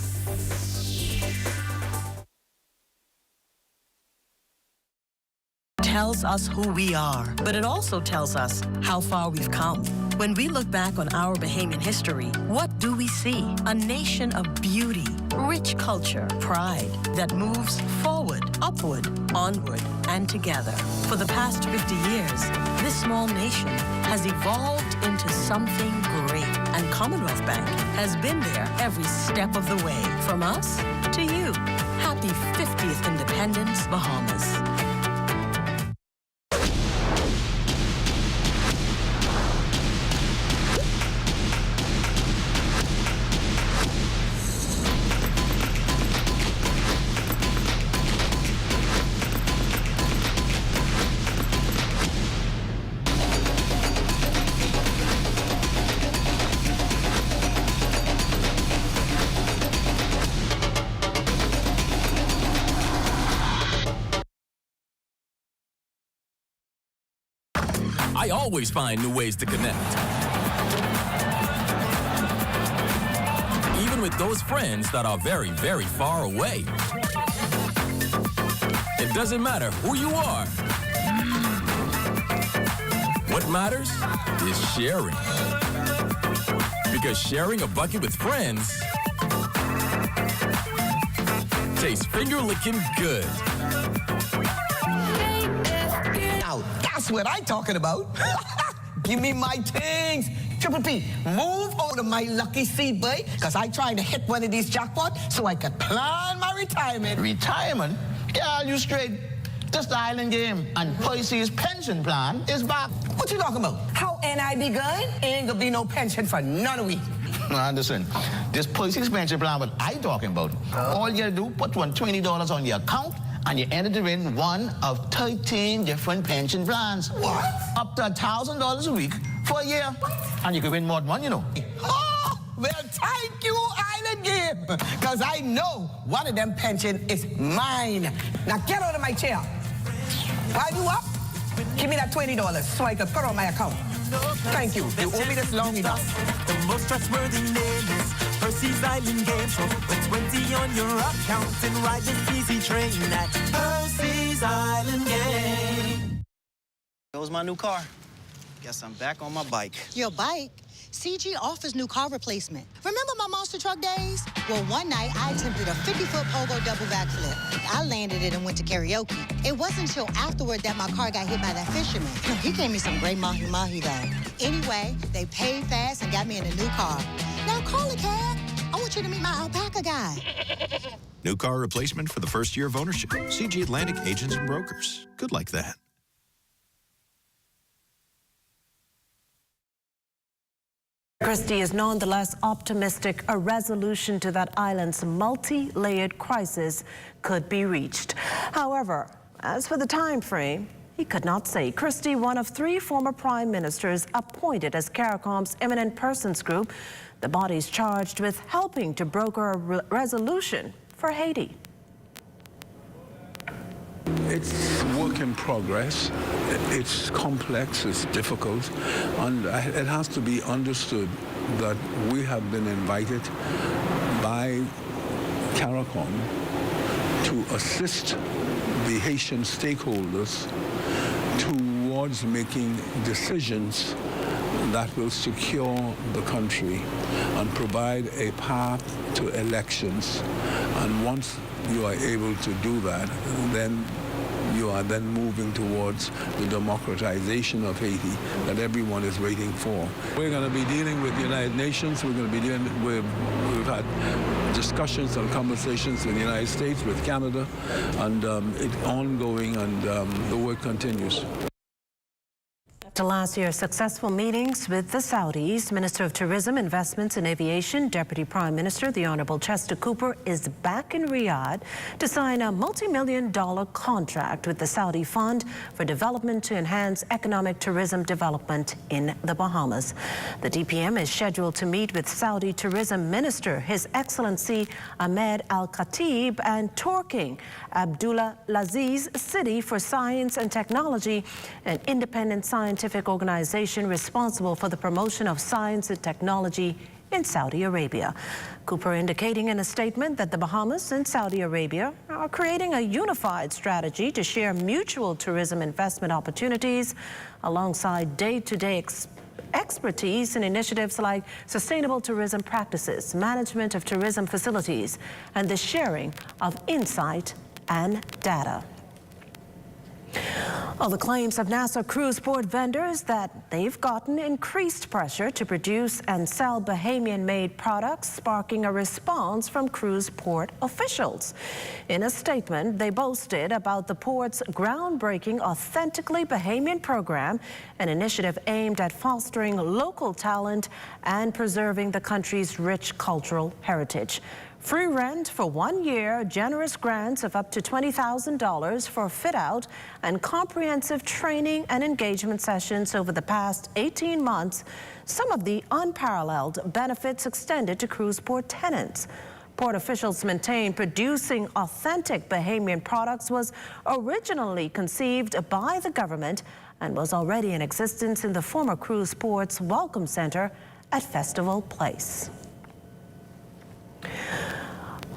Tells us who we are, but it also tells us how far we've come. When we look back on our Bahamian history, what do we see? A nation of beauty, rich culture, pride that moves forward, upward, onward, and together. For the past 50 years, this small nation has evolved into something great, and Commonwealth Bank has been there every step of the way. From us to you. Happy 50th Independence, Bahamas. I always find new ways to connect. Even with those friends that are very, very far away. It doesn't matter who you are. What matters is sharing. Because sharing a bucket with friends tastes finger-licking good. Now, that's what I'm talking about. Give me my things. Triple P, move out of my lucky seat, boy, because I'm trying to hit one of these jackpots so I could plan my retirement. Retirement? Yeah, you straight. Just the island game. And Percy's pension plan is back. What you talking about? How NI be going? Ain't gonna be no pension for none of we. Now, listen, this Percy's pension plan, what I talking about, all you gotta do, put $20 on your account, and you enter to win one of 13 different pension plans. What? Up to $1,000 a week for a year. And you can win more than one, you know. Oh, well, thank you, Island Game, because I know one of them pension is mine. Now get out of my chair. While you up, give me that $20 so I can put on my account. Thank you. You owe me this long enough. The most trustworthy name is Percy's Island Game. So put 20 on your account and ride this easy train at Percy's Island Game. That was my new car. Guess I'm back on my bike. Your bike? CG offers new car replacement. Remember my monster truck days? Well, one night I attempted a 50-foot pogo double backflip. I landed it and went to karaoke. It wasn't until afterward that my car got hit by that fisherman. He gave me some great mahi-mahi though. Anyway, they paid fast and got me in a new car. Now call a cab. I want you to meet my alpaca guy. New car replacement for the first year of ownership. CG Atlantic Agents and Brokers. Good like that. Christie is nonetheless optimistic a resolution to that island's multi-layered crisis could be reached. However, as for the time frame, he could not say. Christie, one of 3 former prime ministers appointed as CARICOM's eminent persons group, the body's charged with helping to broker a resolution for Haiti. It's work in progress. It's complex, it's difficult, and it has to be understood that we have been invited by CARICOM to assist the Haitian stakeholders towards making decisions that will secure the country and provide a path to elections. And once you are able to do that, then you are then moving towards the democratization of Haiti that everyone is waiting for. We're going to be dealing with the United Nations. We're going to be dealing with, we've had discussions and conversations with the United States, with Canada, and it's ongoing, and the work continues. To last year's successful meetings with the Saudis, Minister of Tourism, Investments and Aviation, Deputy Prime Minister, the Honorable Chester Cooper, is back in Riyadh to sign a multi-million-dollar contract with the Saudi Fund for Development to enhance economic tourism development in the Bahamas. The DPM is scheduled to meet with Saudi Tourism Minister, His Excellency Ahmed Al Khatib, and Torking Abdulaziz City for Science and Technology, an independent scientific organization responsible for the promotion of science and technology in Saudi Arabia. Cooper indicating in a statement that the Bahamas and Saudi Arabia are creating a unified strategy to share mutual tourism investment opportunities alongside day-to-day expertise in initiatives like sustainable tourism practices, management of tourism facilities, and the sharing of insight and data. Well, the claims of Nassau cruise port vendors that they've gotten increased pressure to produce and sell Bahamian-made products, sparking a response from cruise port officials. In a statement, they boasted about the port's groundbreaking Authentically Bahamian program, an initiative aimed at fostering local talent and preserving the country's rich cultural heritage. Free rent for 1 year, generous grants of up to $20,000 for fit-out, and comprehensive training and engagement sessions over the past 18 months, some of the unparalleled benefits extended to cruise port tenants. Port officials maintain producing authentic Bahamian products was originally conceived by the government and was already in existence in the former cruise port's Welcome Center at Festival Place.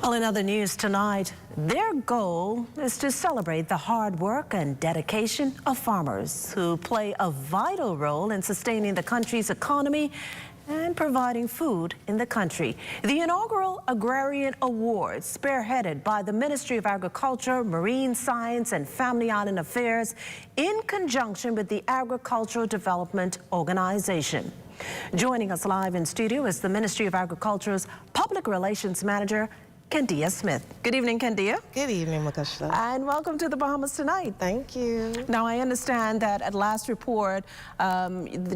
Well, in other news tonight, their goal is to celebrate the hard work and dedication of farmers who play a vital role in sustaining the country's economy and providing food in the country. The inaugural Agrarian Awards, spearheaded by the Ministry of Agriculture, Marine Science and Family Island Affairs in conjunction with the Agricultural Development Organization. Joining us live in studio is the Ministry of Agriculture's Public Relations Manager, Candia Smith. Good evening, Candia. Good evening, Makashla. And welcome to the Bahamas Tonight. Thank you. Now, I understand that at last report,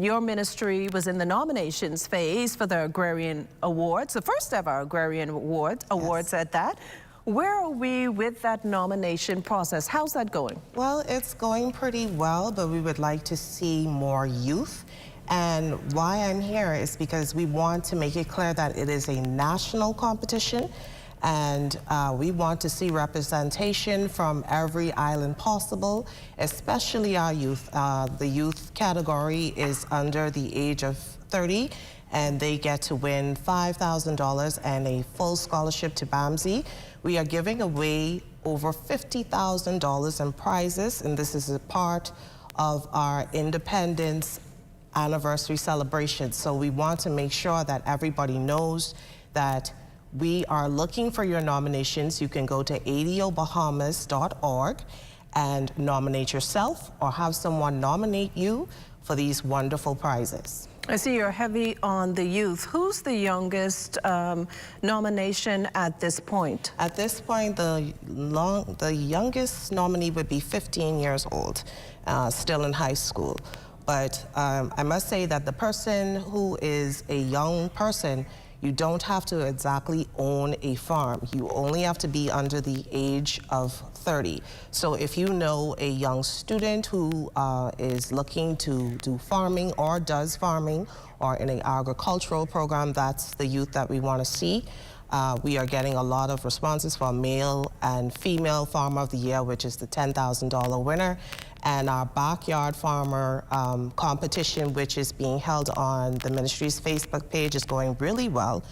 your ministry was in the nominations phase for the Agrarian Awards, the first ever Agrarian Awards at that. Where are we with that nomination process? How's that going? Well, it's going pretty well, but we would like to see more youth. And why I'm here is because we want to make it clear that it is a national competition, and we want to see representation from every island possible, especially our youth. The youth category is under the age of 30, and they get to win $5,000 and a full scholarship to BAMSI. We are giving away over $50,000 in prizes, and this is a part of our Independence anniversary celebration. So we want to make sure that everybody knows that we are looking for your nominations. You can go to adobahamas.org and nominate yourself or have someone nominate you for these wonderful prizes. I see you're heavy on the youth. Who's the youngest nomination at this point? At this point, the youngest nominee would be 15 years old, still in high school. But I must say that the person who is a young person, you don't have to exactly own a farm. You only have to be under the age of 30. So if you know a young student who is looking to do farming or does farming or in an agricultural program, that's the youth that we want to see. We are getting a lot of responses for male and female Farmer of the Year, which is the $10,000 winner. And our backyard farmer competition, which is being held on the ministry's Facebook page, is going really well.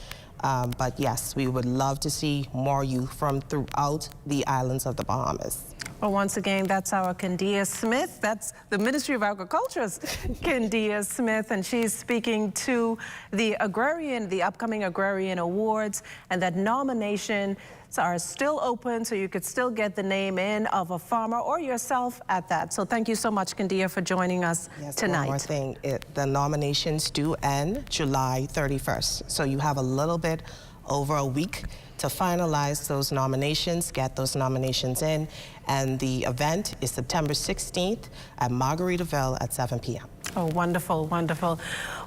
But yes, we would love to see more youth from throughout the islands of the Bahamas. Well, once again, that's our Candia Smith. That's the Ministry of Agriculture's Candia Smith, and she's speaking to the Agrarian, the upcoming Agrarian Awards, and that nominations are still open, so you could still get the name in of a farmer or yourself at that. So thank you so much, Candia, for joining us tonight. One more thing, the nominations do end July 31st, so you have a little bit over a week to finalize those nominations, get those nominations in, and the event is September 16th at Margaritaville at 7 p.m. Oh, wonderful, wonderful.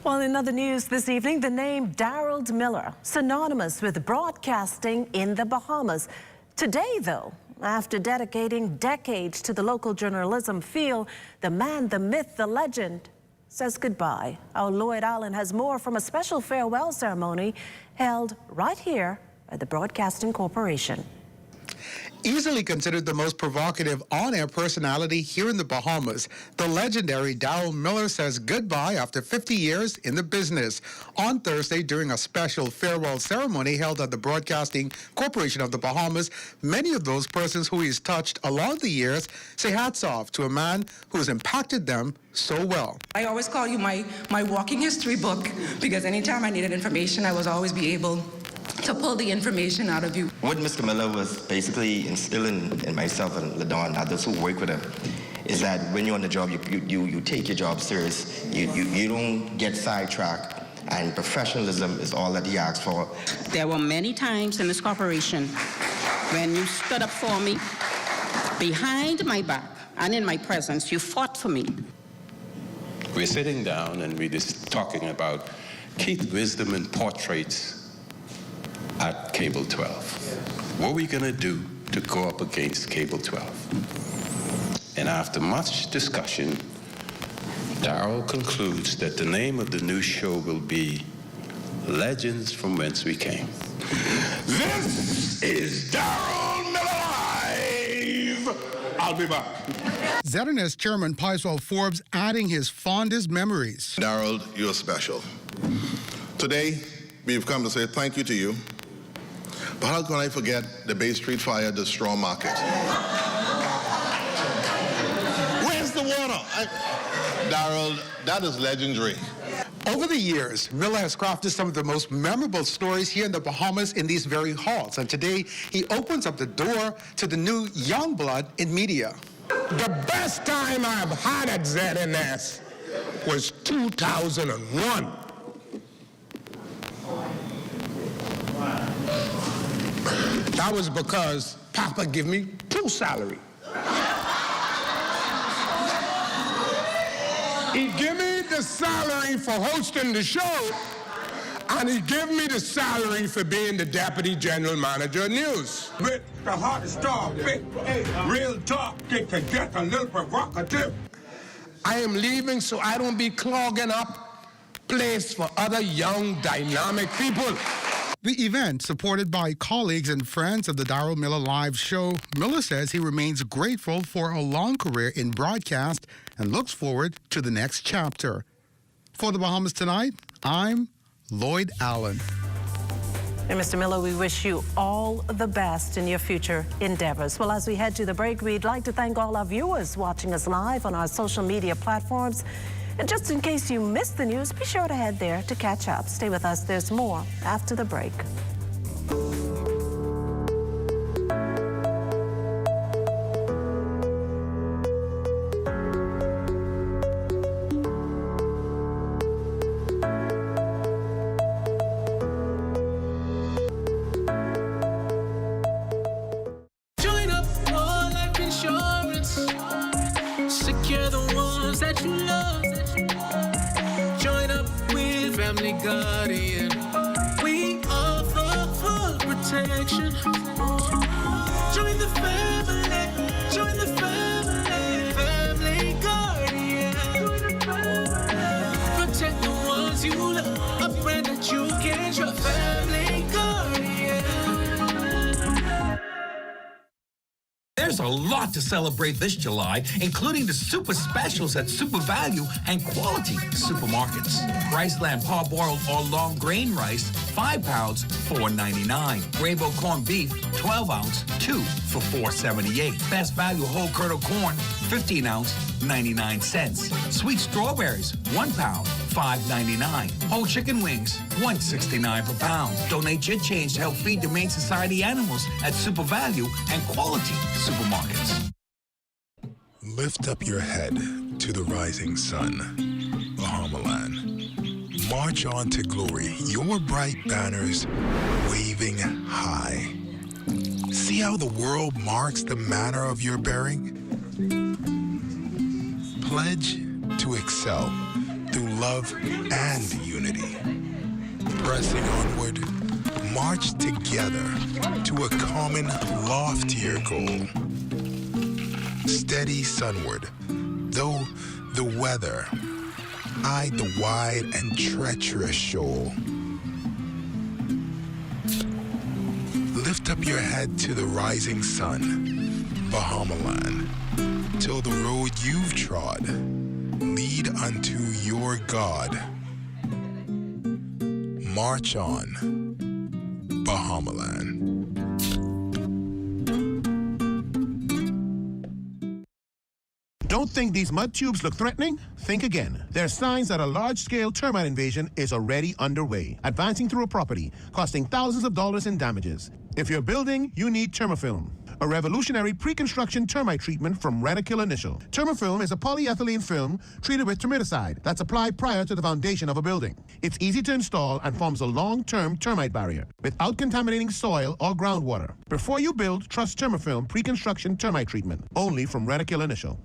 Well, in other news this evening, the name Darrell Miller, synonymous with broadcasting in the Bahamas. Today, though, after dedicating decades to the local journalism field, the man, the myth, the legend says goodbye. Our Lloyd Allen has more from a special farewell ceremony held right here at the Broadcasting Corporation. Easily considered the most provocative on-air personality here in the Bahamas, the legendary Darrell Miller says goodbye after 50 years in the business. On Thursday, during a special farewell ceremony held at the Broadcasting Corporation of the Bahamas, many of those persons who he's touched along the years say hats off to a man who has impacted them so well. I always call you my walking history book, because anytime I needed information, I was always be able to pull the information out of you. What Mr. Miller was basically instilling in myself and LaDawn, others who work with him, is that when you're on the job, you take your job serious. You don't get sidetracked, and professionalism is all that he asks for. There were many times in this corporation when you stood up for me, behind my back and in my presence, you fought for me. We're sitting down and we're just talking about Keith Wisdom and portraits at Cable 12. What are we going to do to go up against Cable 12? And after much discussion, Darrell concludes that the name of the new show will be Legends from Whence We Came. This is Darrell Miller Live! I'll be back. ZNS Chairman Paiswell Forbes adding his fondest memories. Darrell, you're special. Today, we've come to say thank you to you. But how can I forget the Bay Street fire, the straw market? Where's the water? Darrell, that is legendary. Over the years, Miller has crafted some of the most memorable stories here in the Bahamas in these very halls. And today, he opens up the door to the new young blood in media. The best time I've had at ZNS was 2001. That was because Papa gave me 2 salary. He gave me the salary for hosting the show, and he gave me the salary for being the Deputy General Manager of News. With the hottest topic, real talk, it can get a little provocative. I am leaving so I don't be clogging up place for other young, dynamic people. The event, supported by colleagues and friends of the Darrell Miller Live show, Miller says he remains grateful for a long career in broadcast and looks forward to the next chapter. For the Bahamas Tonight, I'm Lloyd Allen. And Mr. Miller, we wish you all the best in your future endeavors. Well, as we head to the break, we'd like to thank all our viewers watching us live on our social media platforms. And just in case you missed the news, be sure to head there to catch up. Stay with us. There's more after the break. Secure the ones that you love. Join up with Family Guardian. We offer full protection. Join the family. Join the family. Family Guardian. Protect the ones you love. A friend that you can trust. Family Guardian. There's a lot to celebrate this July, including the super specials at Super Value and Quality Supermarkets. Riceland parboiled or long grain rice, 5 pounds, $4.99. Rainbow corned beef, 12 ounce, 2 for $4.78. Best value whole kernel corn, 15 ounce, 99 cents. Sweet strawberries, 1 pound, $5.99. Whole chicken wings, $1.69 per pound. Donate your change to help feed the Humane Society animals at Super Value and Quality Supermarkets. Lift up your head to the rising sun, Bahamaland. March on to glory, your bright banners waving high. See how the world marks the manner of your bearing? Pledge to excel through love and unity. Pressing onward, march together to a common, loftier goal. Steady sunward, though the weather eyed the wide and treacherous shoal. Lift up your head to the rising sun, Bahamaland, till the road you've trod lead unto your God. March on, Bahamaland. Don't think these mud tubes look threatening? Think again. There are signs that a large-scale termite invasion is already underway, advancing through a property, costing thousands of dollars in damages. If you're building, you need Termafilm, a revolutionary pre-construction termite treatment from Radical Initial. Termafilm is a polyethylene film treated with termiticide that's applied prior to the foundation of a building. It's easy to install and forms a long-term termite barrier without contaminating soil or groundwater. Before you build, trust Termafilm pre-construction termite treatment, only from Radical Initial.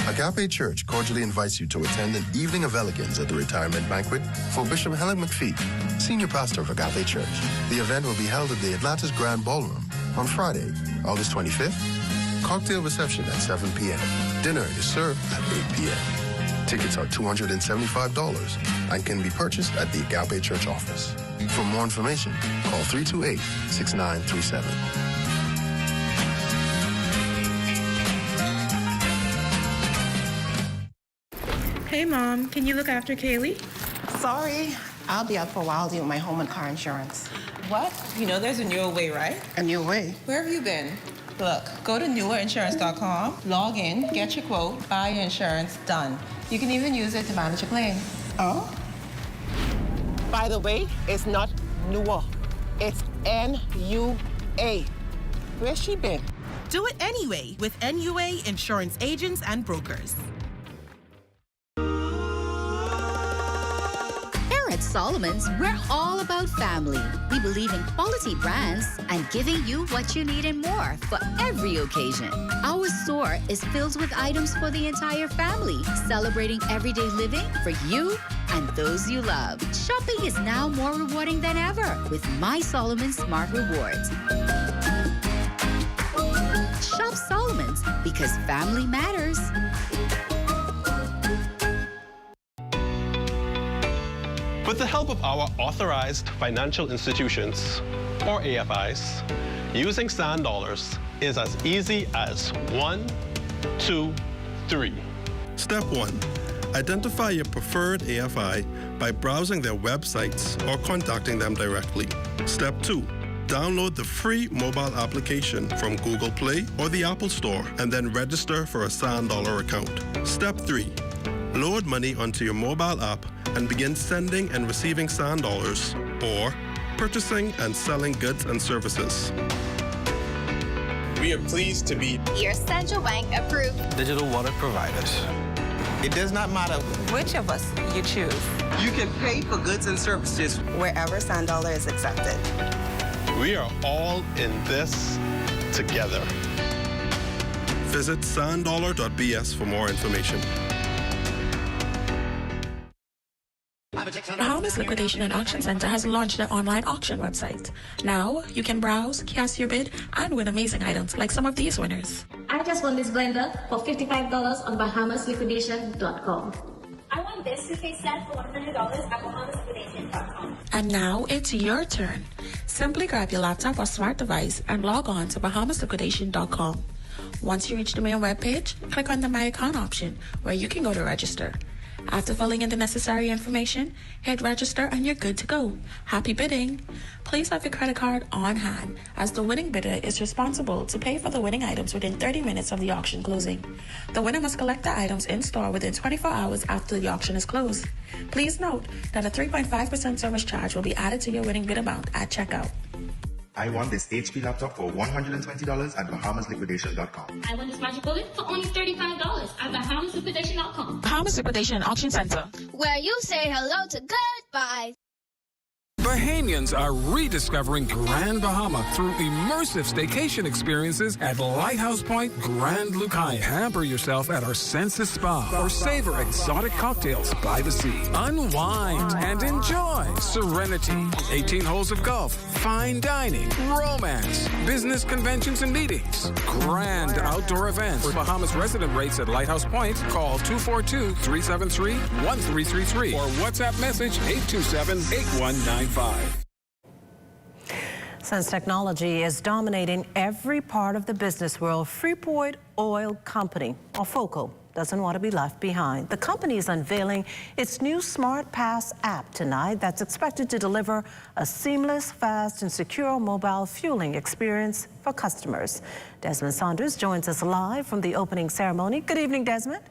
Agape Church cordially invites you to attend an evening of elegance at the retirement banquet for Bishop Helen McPhee, senior pastor of Agape Church. The event will be held at the Atlantis Grand Ballroom on Friday, August 25th. Cocktail reception at 7 p.m. Dinner is served at 8 p.m. Tickets are $275 and can be purchased at the Agape Church office. For more information, call 328-6937. Hey, Mom, can you look after Kaylee? Sorry, I'll be out for a while dealing with my home and car insurance. What? You know there's a newer way, right? A new way? Where have you been? Look, go to newerinsurance.com, log in, get your quote, buy your insurance, done. You can even use it to manage your claim. Oh? By the way, it's not newer. It's N-U-A. Where's she been? Do it anyway with NUA Insurance Agents and Brokers. At Solomon's, we're all about family. We believe in quality brands and giving you what you need and more for every occasion. Our store is filled with items for the entire family, celebrating everyday living for you and those you love. Shopping is now more rewarding than ever with My Solomon's Smart Rewards. Shop Solomon's because family matters. With the help of our authorized financial institutions, or AFIs, using sand dollars is as easy as 1, 2, 3. Step 1. Identify your preferred AFI by browsing their websites or contacting them directly. Step 2. Download the free mobile application from Google Play or the Apple Store and then register for a sand dollar account. Step 3. Load money onto your mobile app and begin sending and receiving sand dollars or purchasing and selling goods and services. We are pleased to be your central bank approved digital wallet providers. It does not matter which of us you choose. You can pay for goods and services wherever sand dollar is accepted. We are all in this together. Visit sanddollar.bs for more information. Bahamas Liquidation and Auction Center has launched their online auction website. Now, you can browse, cast your bid, and win amazing items like some of these winners. I just won this blender for $55 on BahamasLiquidation.com. I won this toothpaste set for $100 at BahamasLiquidation.com. And now it's your turn. Simply grab your laptop or smart device and log on to BahamasLiquidation.com. Once you reach the main webpage, click on the My Account option where you can go to register. After filling in the necessary information, hit register and you're good to go. Happy bidding! Please have your credit card on hand, as the winning bidder is responsible to pay for the winning items within 30 minutes of the auction closing. The winner must collect the items in store within 24 hours after the auction is closed. Please note that a 3.5% service charge will be added to your winning bid amount at checkout. I won this HP laptop for $120 at BahamasLiquidation.com. I won this magic bullet for only $35 at BahamasLiquidation.com. Bahamas Liquidation Auction Center, where you say hello to goodbye. Bahamians are rediscovering Grand Bahama through immersive staycation experiences at Lighthouse Point Grand Lucaya. Pamper yourself at our Senses Spa or savor exotic cocktails by the sea. Unwind and enjoy serenity, 18 holes of golf, fine dining, romance, business conventions and meetings, grand outdoor events. For Bahamas resident rates at Lighthouse Point, call 242-373-1333 or WhatsApp message 827-8195. Since technology is dominating every part of the business world, Freeport Oil Company, or FOCO, doesn't want to be left behind. The company is unveiling its new Smart Pass app tonight that's expected to deliver a seamless, fast, and secure mobile fueling experience for customers. Desmond Saunders joins us live from the opening ceremony. Good evening, Desmond.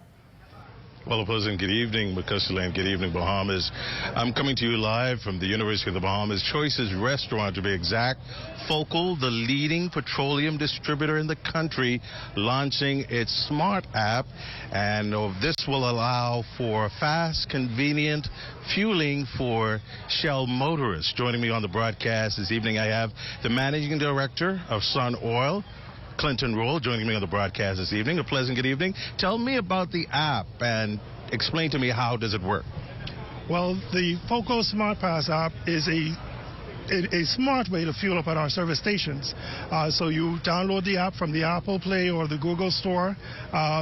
Well, a pleasant good evening, Makusala, and good evening, Bahamas. I'm coming to you live from the University of the Bahamas Choices Restaurant, to be exact. Focal, the leading petroleum distributor in the country, launching its smart app, and this will allow for fast, convenient fueling for Shell motorists. Joining me on the broadcast this evening, I have the managing director of Sun Oil, Clinton Roll, joining me on the broadcast this evening. A pleasant good evening. Tell me about the app and explain to me how does it work. Well, the FOCO Smart Pass app is a smart way to fuel up at our service stations. So you download the app from the Apple Play or the Google Store.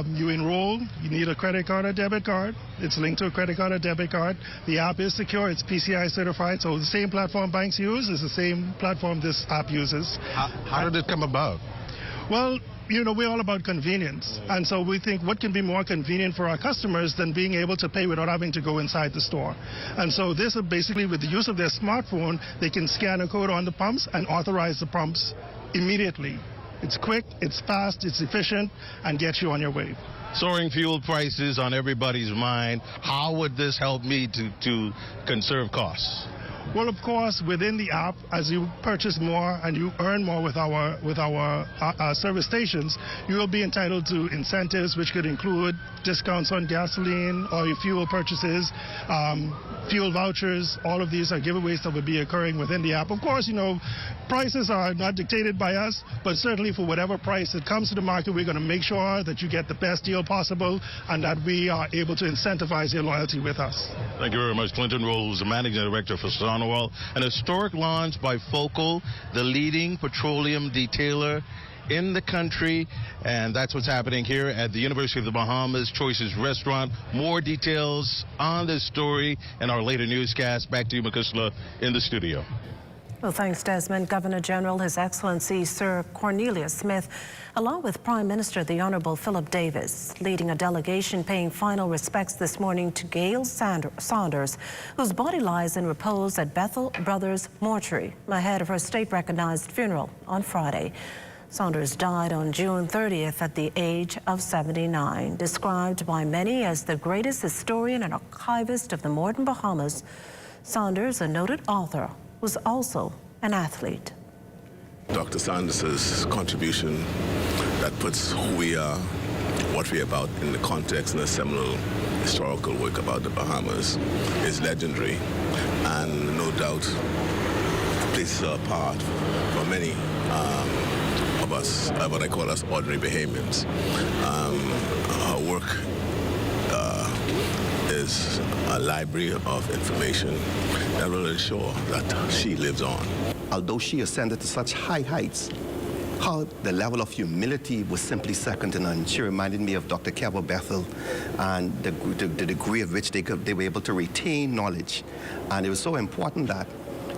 You enroll. You need a credit card or debit card. It's linked to a credit card or debit card. The app is secure. It's PCI certified. So the same platform banks use is the same platform this app uses. How did it come about? Well, you know, we're all about convenience. And so we think what can be more convenient for our customers than being able to pay without having to go inside the store. And so this is basically, with the use of their smartphone, they can scan a code on the pumps and authorize the pumps immediately. It's quick, it's fast, it's efficient, and gets you on your way. Soaring fuel prices on everybody's mind. How would this help me to conserve costs? Well, of course, within the app, as you purchase more and you earn more with our service stations, you will be entitled to incentives, which could include discounts on gasoline or your fuel purchases, fuel vouchers. All of these are giveaways that will be occurring within the app. Of course, you know, prices are not dictated by us, but certainly for whatever price it comes to the market, we're going to make sure that you get the best deal possible and that we are able to incentivize your loyalty with us. Thank you very much. Clinton Roll, who's the managing director for Sun Oil. An historic launch by Focal, the leading petroleum detailer in the country, and that's what's happening here at the University of the Bahamas Choices Restaurant. More details on this story in our later newscast. Back to you, Makusala, in the studio. Well, thanks, Desmond. Governor General, His Excellency Sir Cornelius Smith, along with Prime Minister the Honourable Philip Davis, leading a delegation paying final respects this morning to Gail Saunders, whose body lies in repose at Bethel Brothers Mortuary, ahead of her state-recognized funeral on Friday. Saunders died on June 30th at the age of 79. Described by many as the greatest historian and archivist of the modern Bahamas, Saunders, a noted author, was also an athlete. Dr. Saunders' contribution that puts who we are, what we're about in the context and a seminal historical work about the Bahamas is legendary, and no doubt places a part for many of us, what I call us ordinary Bahamians. Her work is a library of information that will ensure that she lives on. Although she ascended to such high heights, the level of humility was simply second to none. She reminded me of Dr. Kevin Bethel and the degree of which they were able to retain knowledge. And it was so important that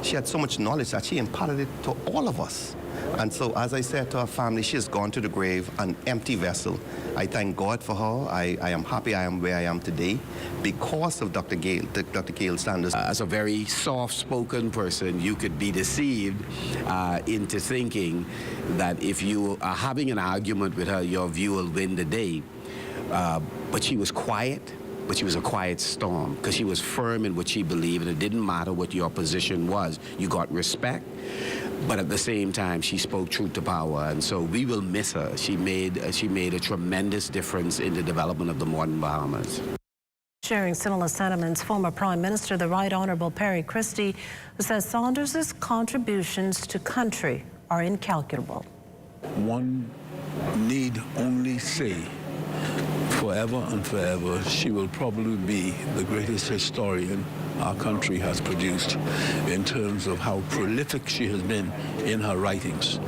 she had so much knowledge that she imparted it to all of us. And so, as I said to her family, she has gone to the grave an empty vessel. I thank God for her. I am happy I am where I am today because of Dr. Gail Saunders. As a very soft-spoken person, you could be deceived into thinking that if you are having an argument with her, your view will win the day. But she was quiet. But she was a quiet storm because she was firm in what she believed, and it didn't matter what your position was. You got respect, but at the same time, she spoke truth to power, and so we will miss her. She made a tremendous difference in the development of the modern Bahamas. Sharing similar sentiments, former Prime Minister, the Right Honourable Perry Christie, says Saunders' contributions to country are incalculable. One need only say, forever and forever, she will probably be the greatest historian our country has produced in terms of how prolific she has been in her writings.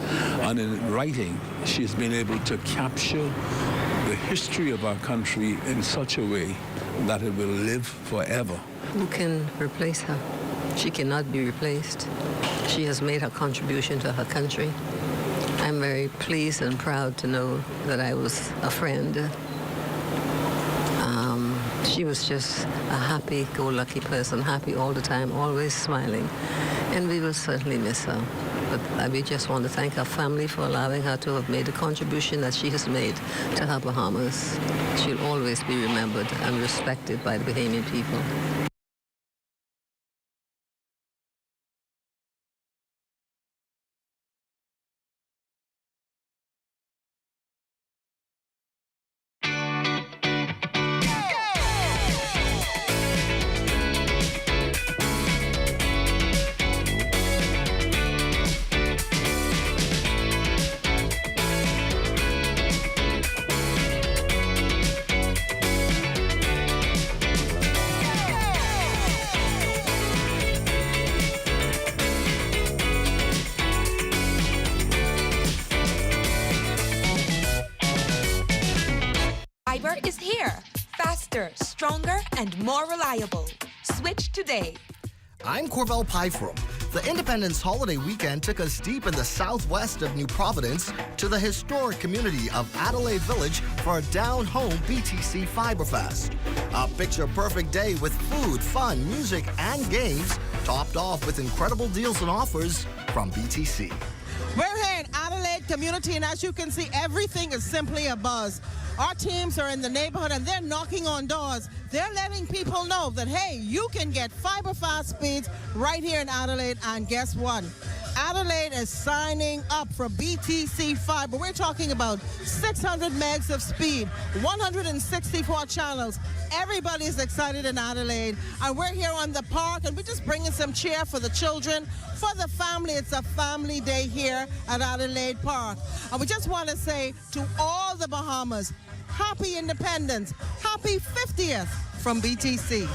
And in writing, she's been able to capture the history of our country in such a way that it will live forever. Who can replace her? She cannot be replaced. She has made her contribution to her country. I'm very pleased and proud to know that I was a friend. She was just a happy-go-lucky person, happy all the time, always smiling. And we will certainly miss her. But we just want to thank her family for allowing her to have made the contribution that she has made to her Bahamas. She'll always be remembered and respected by the Bahamian people. Fiber is here. Faster, stronger, and more reliable. Switch today. I'm Corvell Pyfrom. The Independence Holiday weekend took us deep in the southwest of New Providence to the historic community of Adelaide Village for a down-home BTC Fiberfest. A picture-perfect day with food, fun, music, and games, topped off with incredible deals and offers from BTC. We're here in Adelaide community, and as you can see, everything is simply a buzz. Our teams are in the neighborhood, and they're knocking on doors. They're letting people know that, hey, you can get fiber fast speeds right here in Adelaide, and guess what? Adelaide is signing up for BTC Fiber. We're talking about 600 megs of speed, 164 channels. Everybody's excited in Adelaide, and we're here on the park, and we're just bringing some cheer for the children, for the family. It's a family day here at Adelaide Park. And we just want to say to all the Bahamas, happy independence, happy 50th from BTC.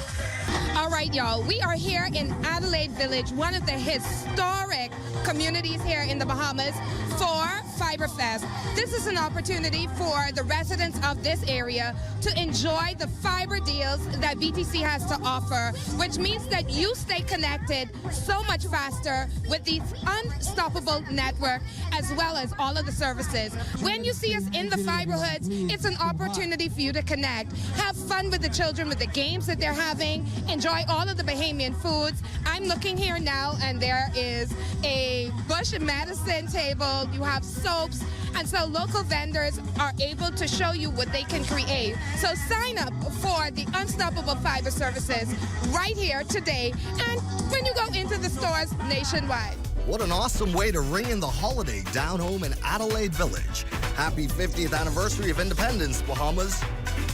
All right, y'all, we are here in Adelaide Village, one of the historic communities here in the Bahamas for Fiberfest. This is an opportunity for the residents of this area to enjoy the fiber deals that BTC has to offer, which means that you stay connected so much faster with the unstoppable network as well as all of the services. When you see us in the fiberhoods, it's an opportunity for you to connect, have fun with the children with the games that they're having, enjoy all of the Bahamian foods. I'm looking here now, and there is a bush medicine table. You have so soaps. And so local vendors are able to show you what they can create. So sign up for the Unstoppable Fiber services right here today and when you go into the stores nationwide. What an awesome way to ring in the holiday down home in Adelaide Village. Happy 50th anniversary of independence, Bahamas.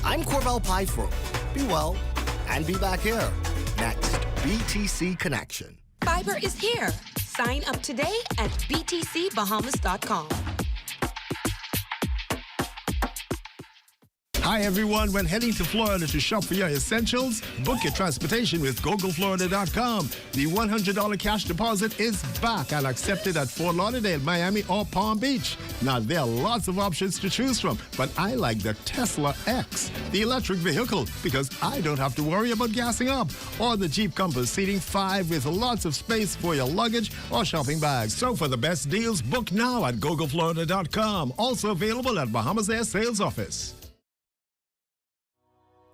I'm Corvell Pyfro. Be well and be back here. Next, BTC Connection. Fiber is here. Sign up today at btcbahamas.com. Hi everyone, when heading to Florida to shop for your essentials, book your transportation with GoGoFlorida.com. The $100 cash deposit is back and accepted at Fort Lauderdale, Miami, or Palm Beach. Now there are lots of options to choose from, but I like the Tesla X, the electric vehicle, because I don't have to worry about gassing up, or the Jeep Compass seating 5 with lots of space for your luggage or shopping bags. So for the best deals, book now at GoGoFlorida.com. Also available at Bahamas Air Sales Office.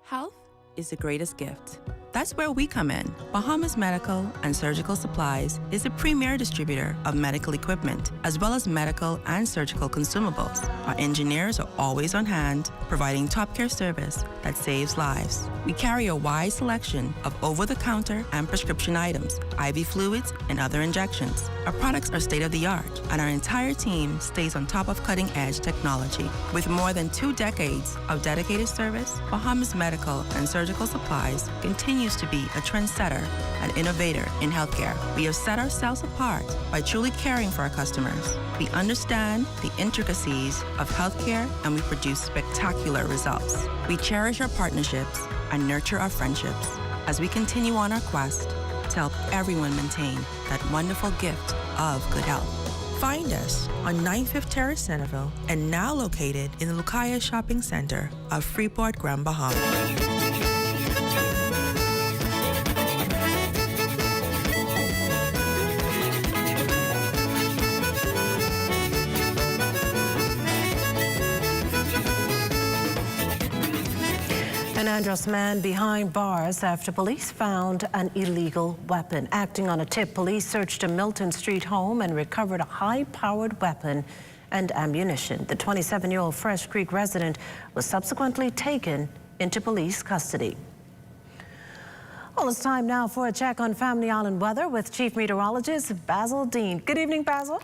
Health is the greatest gift. That's where we come in. Bahamas Medical and Surgical Supplies is a premier distributor of medical equipment, as well as medical and surgical consumables. Our engineers are always on hand, providing top care service that saves lives. We carry a wide selection of over-the-counter and prescription items, IV fluids, and other injections. Our products are state-of-the-art, and our entire team stays on top of cutting-edge technology. With more than 2 decades of dedicated service, Bahamas Medical and Surgical Supplies continues to be a trendsetter and innovator in healthcare. We have set ourselves apart by truly caring for our customers. We understand the intricacies of healthcare, and we produce spectacular results. We cherish our partnerships and nurture our friendships as we continue on our quest to help everyone maintain that wonderful gift of good health. Find us on 95th Terrace, Centerville, and now located in the Lucaya Shopping Center of Freeport, Grand Bahama. An Andros man behind bars after police found an illegal weapon. Acting on a tip, police searched a Milton Street home and recovered a high-powered weapon and ammunition. The 27-year-old Fresh Creek resident was subsequently taken into police custody. Well, it's time now for a check on Family Island weather with Chief Meteorologist Basil Dean. Good evening, Basil.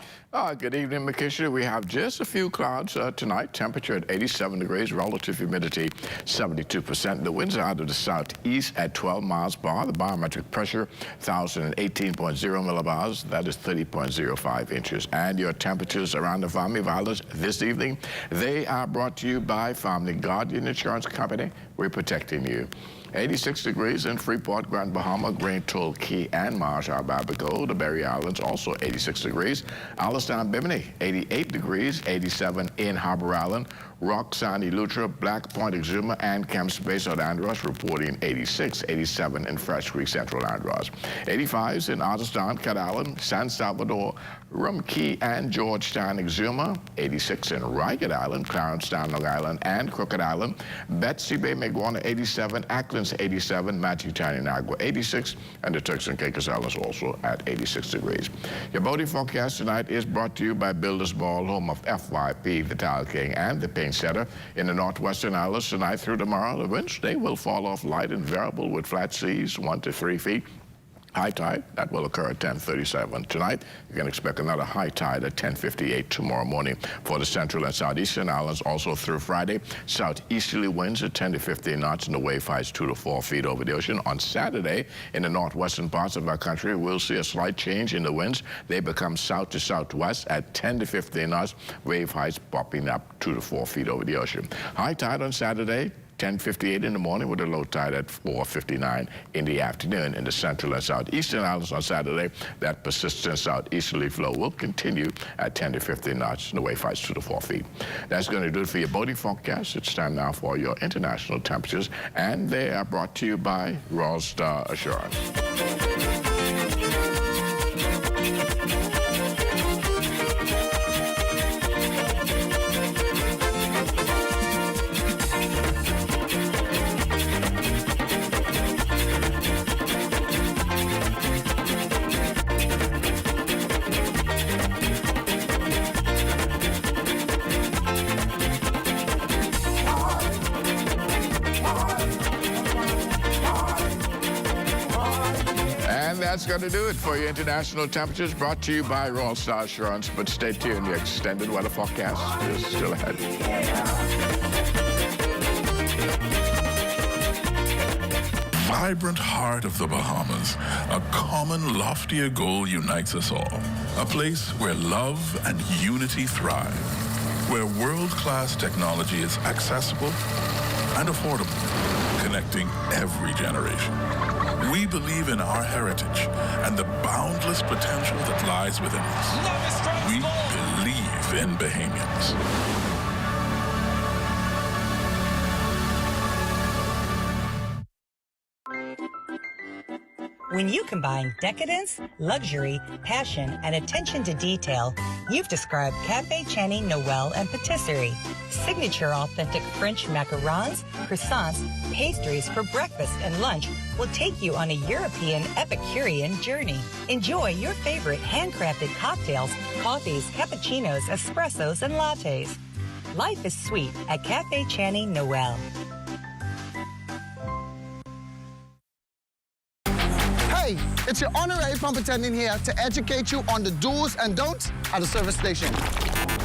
Good evening, Makisha. We have just a few clouds tonight. Temperature at 87 degrees, relative humidity 72%. The winds are out of the southeast at 12 miles per hour. The barometric pressure 1,018.0 millibars. That is 30.05 inches. And your temperatures around the Family Islands this evening, they are brought to you by Family Guardian Insurance Company. We're protecting you. 86 degrees in Freeport, Grand Bahama, Green Toll, Key, and Marsh, Barbacoa. The Berry Islands also 86 degrees. Alistown, Bimini, 88 degrees, 87 in Harbor Island. Rock, Sandy, Lutra, Black Point, Exuma, and Camps Bay, South Andros reporting 86, 87 in Fresh Creek, Central Andros. 85s in Otterstown, Cat Island, San Salvador, Rum Key, and Georgetown, Exuma. 86 in Ragged Island, Clarencetown, Long Island, and Crooked Island. Betsy Bay, Maguana, 87, Acklands, 87, Matchetown, and Agua, 86, and the Turks and Caicos Islands also at 86 degrees. Your boating forecast tonight is brought to you by Builders Ball, home of FYP, the Tile King, and the Paint Setter. In the northwestern islands tonight through tomorrow, the winds, they will fall off light and variable with flat seas 1 to 3 feet. High tide, that will occur at 10:37 tonight. You can expect another high tide at 10:58 tomorrow morning. For the central and southeastern islands, also through Friday, southeasterly winds at 10 to 15 knots and the wave heights 2 to 4 feet over the ocean. On Saturday, in the northwestern parts of our country, we'll see a slight change in the winds. They become south to southwest at 10 to 15 knots, wave heights popping up 2 to 4 feet over the ocean. High tide on Saturday, 10:58 in the morning with a low tide at 4:59 in the afternoon. In the central and southeastern islands on Saturday, that persistent southeasterly flow will continue at 10 to 15 knots and the wave heights 2 to 4 feet. That's going to do it for your boating forecast. It's time now for your international temperatures, and they are brought to you by Royal Star Assurance. that's going to do it for your international temperatures, brought to you by Royal Star Assurance. But stay tuned, the extended weather forecast is still ahead. Vibrant heart of the Bahamas, a common loftier goal unites us all. A place where love and unity thrive, where world-class technology is accessible and affordable, connecting every generation. We believe in our heritage and the boundless potential that lies within us. We believe in Bahamians. When you combine decadence, luxury, passion, and attention to detail, you've described Cafe Channy Noel and Patisserie. Signature authentic French macarons, croissants, pastries for breakfast and lunch will take you on a European Epicurean journey. Enjoy your favorite handcrafted cocktails, coffees, cappuccinos, espressos, and lattes. Life is sweet at Cafe Channy Noel. Hey, it's your honorary pump attendant here to educate you on the do's and don'ts at a service station.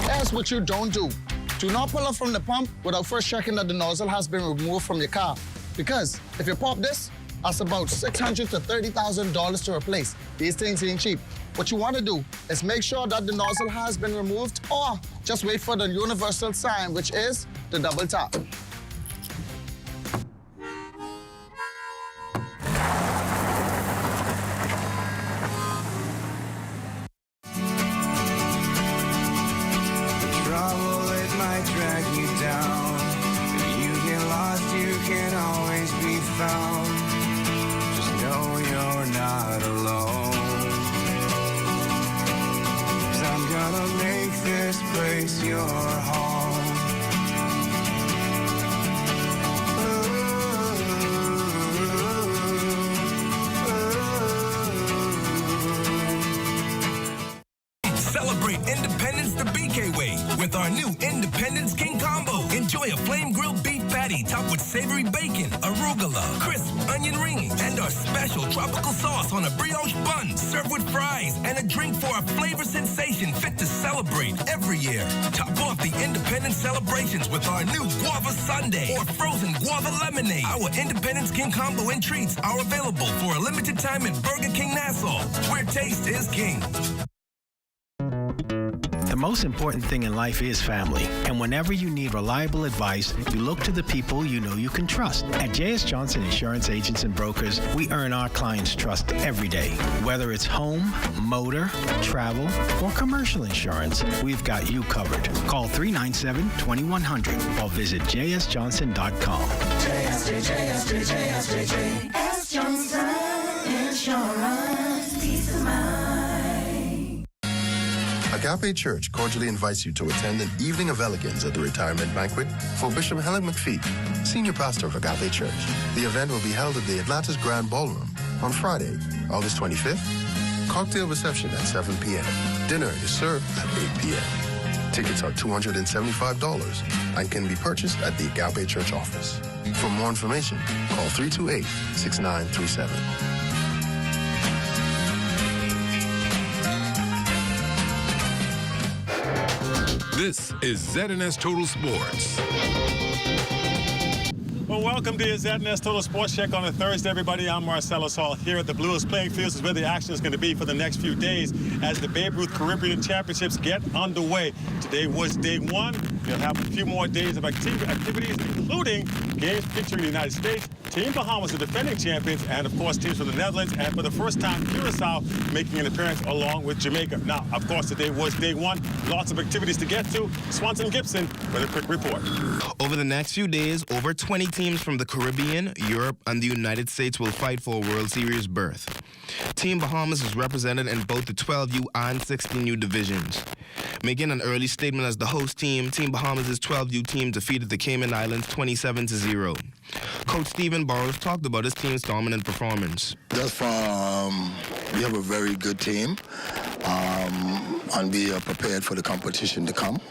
Here's what you don't do. Do not pull up from the pump without first checking that the nozzle has been removed from your car. Because if you pop this, that's about $600,000 to $30,000 to replace. These things ain't cheap. What you want to do is make sure that the nozzle has been removed, or just wait for the universal sign, which is the double tap. Drag you down. If you get lost, you can always be found. Just know you're not alone. 'Cause I'm gonna make this place your home. Celebrate Independence the BK way with our new Independence King Combo. Enjoy a flame grilled beef patty topped with savory bacon, arugula, crisp onion rings, and our special tropical sauce on a brioche bun. Served with fries and a drink for a flavor sensation fit to celebrate every year. Top off the Independence celebrations with our new guava sundae or frozen guava lemonade. Our Independence King Combo and treats are available for a limited time at Burger King Nassau, where taste is king. The most important thing in life is family, and whenever you need reliable advice, you look to the people you know you can trust. At J.S. Johnson Insurance Agents and Brokers, we earn our clients' trust every day. Whether it's home, motor, travel, or commercial insurance, we've got you covered. Call 397-2100 or visit jsjohnson.com. JS Johnson Insurance, peace of mind. Agape Church cordially invites you to attend an evening of elegance at the retirement banquet for Bishop Helen McPhee, senior pastor of Agape Church. The event will be held at the Atlantis Grand Ballroom on Friday, August 25th. Cocktail reception at 7 p.m. Dinner is served at 8 p.m. Tickets are $275 and can be purchased at the Agape Church office. For more information, call 328-6937. This is ZNS Total Sports. Well, welcome to your ZNS Total Sports Check on a Thursday, everybody. I'm Marcelo Hall here at the Blues Playing Fields, is where the action is going to be for the next few days as the Babe Ruth Caribbean Championships get underway. Today was day one. We'll have a few more days of activities, including games featuring the United States, Team Bahamas, the defending champions, and, of course, teams from the Netherlands, and for the first time, Curacao making an appearance along with Jamaica. Now, of course, today was day one. Lots of activities to get to. Swanson Gibson with a quick report. Over the next few days, over 20 teams from the Caribbean, Europe, and the United States will fight for a World Series berth. Team Bahamas is represented in both the 12U and 16U divisions. Making an early statement as the host team, Team Bahamas' 12U team defeated the Cayman Islands 27-0. Coach Stephen Burrows talked about his team's dominant performance. Thus far, we have a very good team, and we are prepared for the competition to come.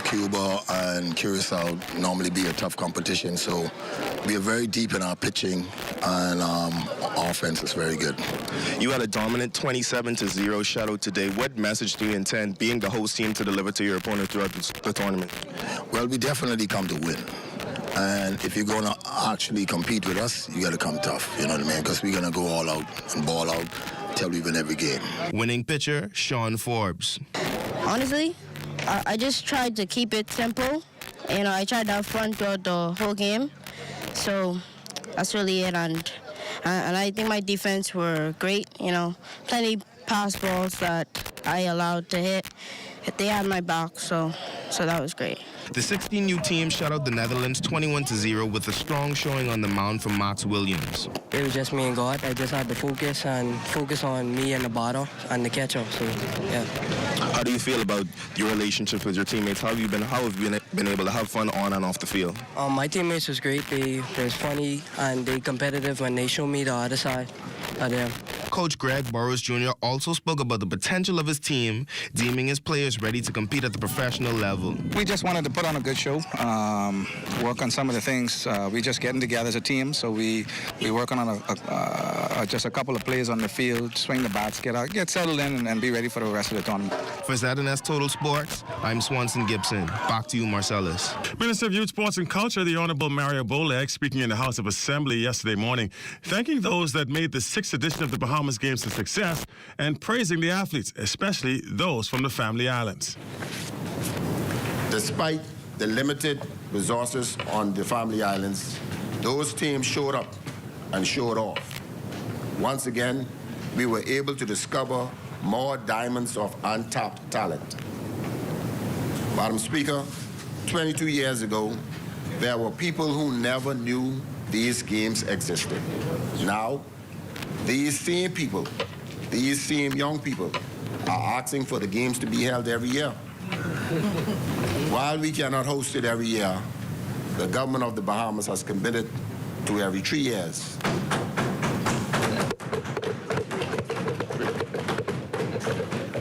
Cuba and Curacao normally be a tough competition, so we are very deep in our pitching, and our offense is very good. You had a dominant 27-0 shutout today. What message do you intend, being the host team, to deliver to your opponent throughout the tournament? Well, we definitely come to win. And if you're going to actually compete with us, you got to come tough, you know what I mean? Because we're going to go all out and ball out till we win every game. Winning pitcher, Sean Forbes. Honestly, I just tried to keep it simple. You know, I tried to have fun throughout the whole game. So that's really it. And I think my defense were great. You know, plenty pass balls that I allowed to hit. They had my back, so that was great. The 16U team shut out the Netherlands 21-0 with a strong showing on the mound from Max Williams. It was just me and God. I just had to focus on me and the bottle and the catcher. So yeah. How do you feel about your relationships with your teammates? How have you been able to have fun on and off the field? My teammates was great. They was funny and they competitive when they showed me the other side of them. Coach Greg Burrows Jr. also spoke about the potential of his team, deeming his players ready to compete at the professional level. We just wanted to put on a good show, work on some of the things. We just getting together as a team, so we working on just a couple of plays on the field, swing the bats, get settled in, and be ready for the rest of the tournament. For ZNS Total Sports, I'm Swanson Gibson. Back to you, Marcellus. Minister of Youth, Sports and Culture, the Honorable Mario Boleg, speaking in the House of Assembly yesterday morning, thanking those that made the 6th edition of the Bahamas Games a success and praising the athletes, especially those from the Family Islands. Despite the limited resources on the Family Islands, those teams showed up and showed off. Once again, we were able to discover more diamonds of untapped talent. Madam Speaker, 22 years ago, there were people who never knew these games existed. Now, these same people, these same young people, are asking for the games to be held every year. While we cannot host it every year, the government of the Bahamas has committed to every 3 years.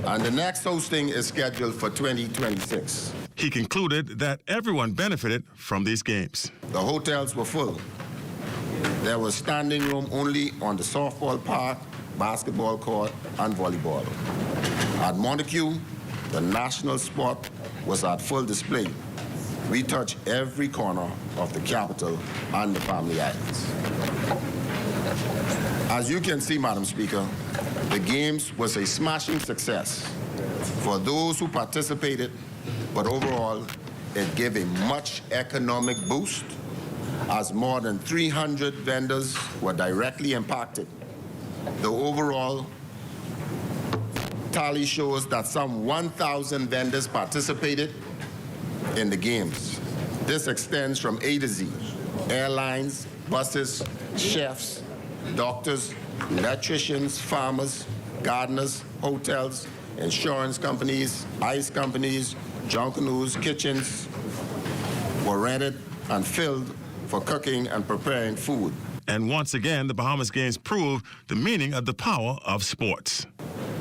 And the next hosting is scheduled for 2026. He concluded that everyone benefited from these games. The hotels were full. There was standing room only on the softball park, basketball court, and volleyball. At Montague, the national sport was at full display. We touched every corner of the capital and the Family Islands. As you can see, Madam Speaker, the Games was a smashing success for those who participated, but overall, it gave a much economic boost as more than 300 vendors were directly impacted. The overall tally shows that some 1,000 vendors participated in the Games. This extends from A to Z: airlines, buses, chefs, doctors, electricians, farmers, gardeners, hotels, insurance companies, ice companies, Junkanoo's kitchens were rented and filled for cooking and preparing food. And once again, the Bahamas Games prove the meaning of the power of sports.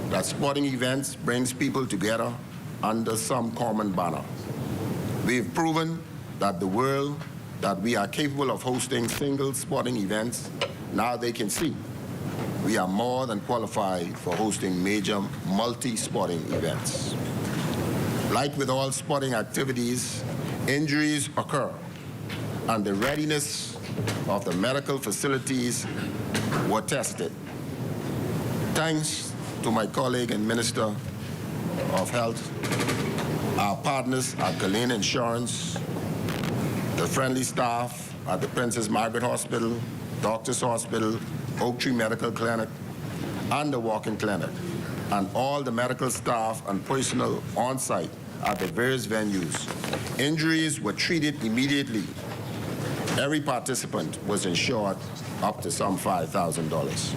That sporting events brings people together under some common banner. We've proven that the world that we are capable of hosting single sporting events. Now they can see we are more than qualified for hosting major multi-sporting events. Like with all sporting activities, injuries occur, and the readiness of the medical facilities were tested. Thanks to my colleague and Minister of Health, our partners at Galen Insurance, the friendly staff at the Princess Margaret Hospital, Doctors Hospital, Oak Tree Medical Clinic, and the Walk-in Clinic, and all the medical staff and personnel on site at the various venues. Injuries were treated immediately. Every participant was insured up to some $5,000.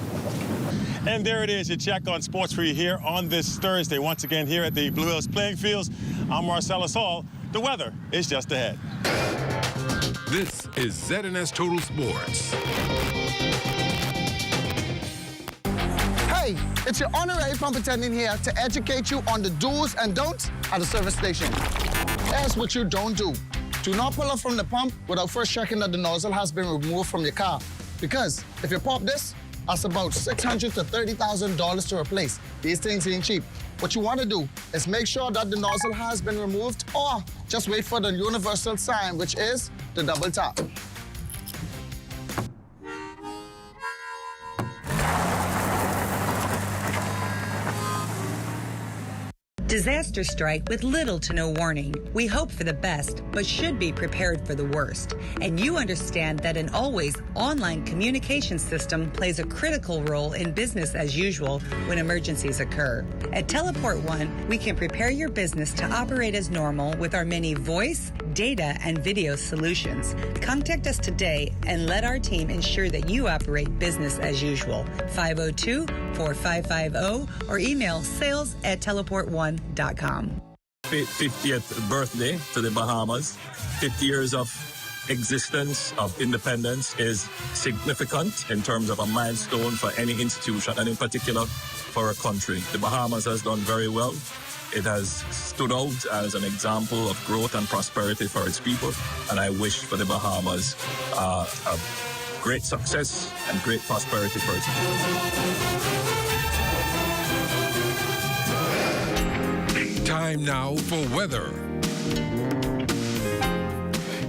And there it is, your check on sports for you here on this Thursday. Once again, here at the Blue Hills Playing Fields, I'm Marcellus Hall. The weather is just ahead. This is ZNS Total Sports. Hey, it's your honorary pump attendant here to educate you on the do's and don'ts at the service station. Here's what you don't do. Do not pull up from the pump without first checking that the nozzle has been removed from your car. Because if you pop this, that's about $600,000 to $30,000 to replace. These things ain't cheap. What you want to do is make sure that the nozzle has been removed, or just wait for the universal sign, which is the double tap. Disasters strike with little to no warning. We hope for the best, but should be prepared for the worst. And you understand that an always online communication system plays a critical role in business as usual when emergencies occur. At Teleport One, we can prepare your business to operate as normal with our many voice, data, and video solutions. Contact us today and let our team ensure that you operate business as usual. 502-4550 or email sales@teleportone.com. 50th birthday to the Bahamas. 50 years of existence of independence is significant in terms of a milestone for any institution, and in particular for a country. The Bahamas has done very well. It has stood out as an example of growth and prosperity for its people, and I wish for the Bahamas a great success and great prosperity for its people. Time now for weather.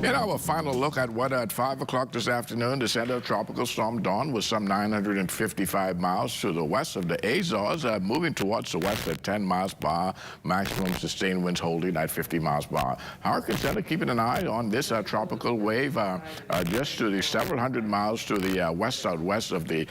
In our final look at weather at 5 o'clock this afternoon, the center of Tropical Storm Dawn was some 955 miles to the west of the Azores, moving towards the west at 10 miles per hour, maximum sustained winds holding at 50 miles per hour. Hurricane Center keeping an eye on this tropical wave just to the several hundred miles to the west-southwest of the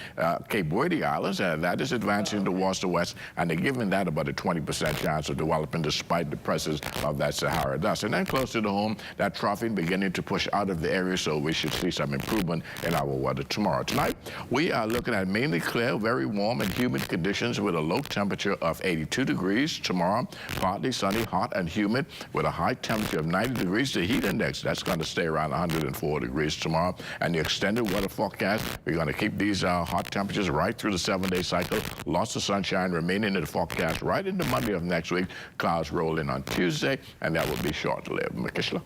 Cape Verde Islands. That is advancing towards the west, and they're giving that about a 20% chance of developing despite the presence of that Sahara dust. And then closer to home, that trough beginning to push out of the area, so we should see some improvement in our weather tomorrow. Tonight, we are looking at mainly clear, very warm and humid conditions with a low temperature of 82 degrees. Tomorrow, partly sunny, hot and humid with a high temperature of 90 degrees. The heat index, that's going to stay around 104 degrees tomorrow. And the extended weather forecast, we're going to keep these hot temperatures right through the 7-day cycle. Lots of sunshine remaining in the forecast right into Monday of next week. Clouds roll in on Tuesday, and that will be short-lived. Makishla.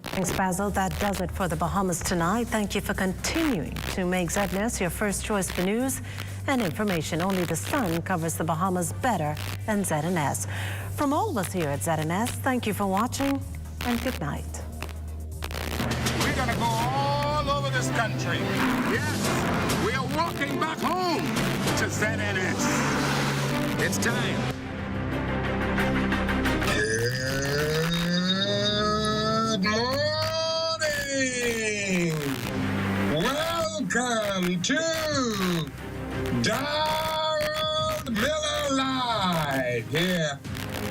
Thanks, Basil. That does it for the Bahamas tonight. Thank you for continuing to make ZNS your first choice for news and information. Only the sun covers the Bahamas better than ZNS. From all of us here at ZNS, thank you for watching and good night. We're going to go all over this country. Yes, we are walking back home to ZNS. It's time. Good morning! Welcome to Donald Miller Live here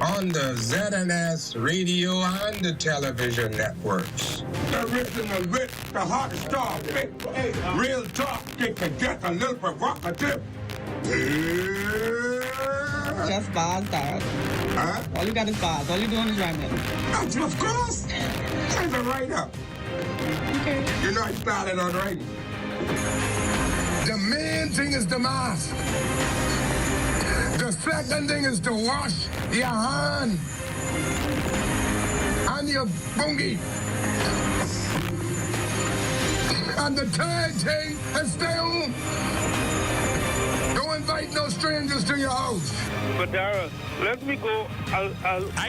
on the ZNS radio and the television networks. The original wit, the hottest star, real talk, it can get a little provocative. Just bars, dog. Huh? All you got is bars. All you're doing is rhyming. That's of course. I'm a writer. Okay. You know I started on writing. The main thing is the mask. The second thing is to wash your hand and your bungie. And the third thing is stay home. Don't invite no strangers to your house. But Dara, let me go. I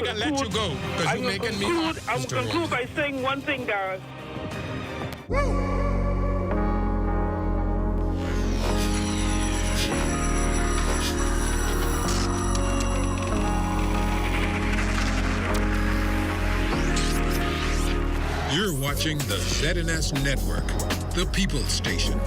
gotta let you go because you're making me hot. I will conclude by saying one thing, Dara. You're watching the ZNS Network, the People's Station.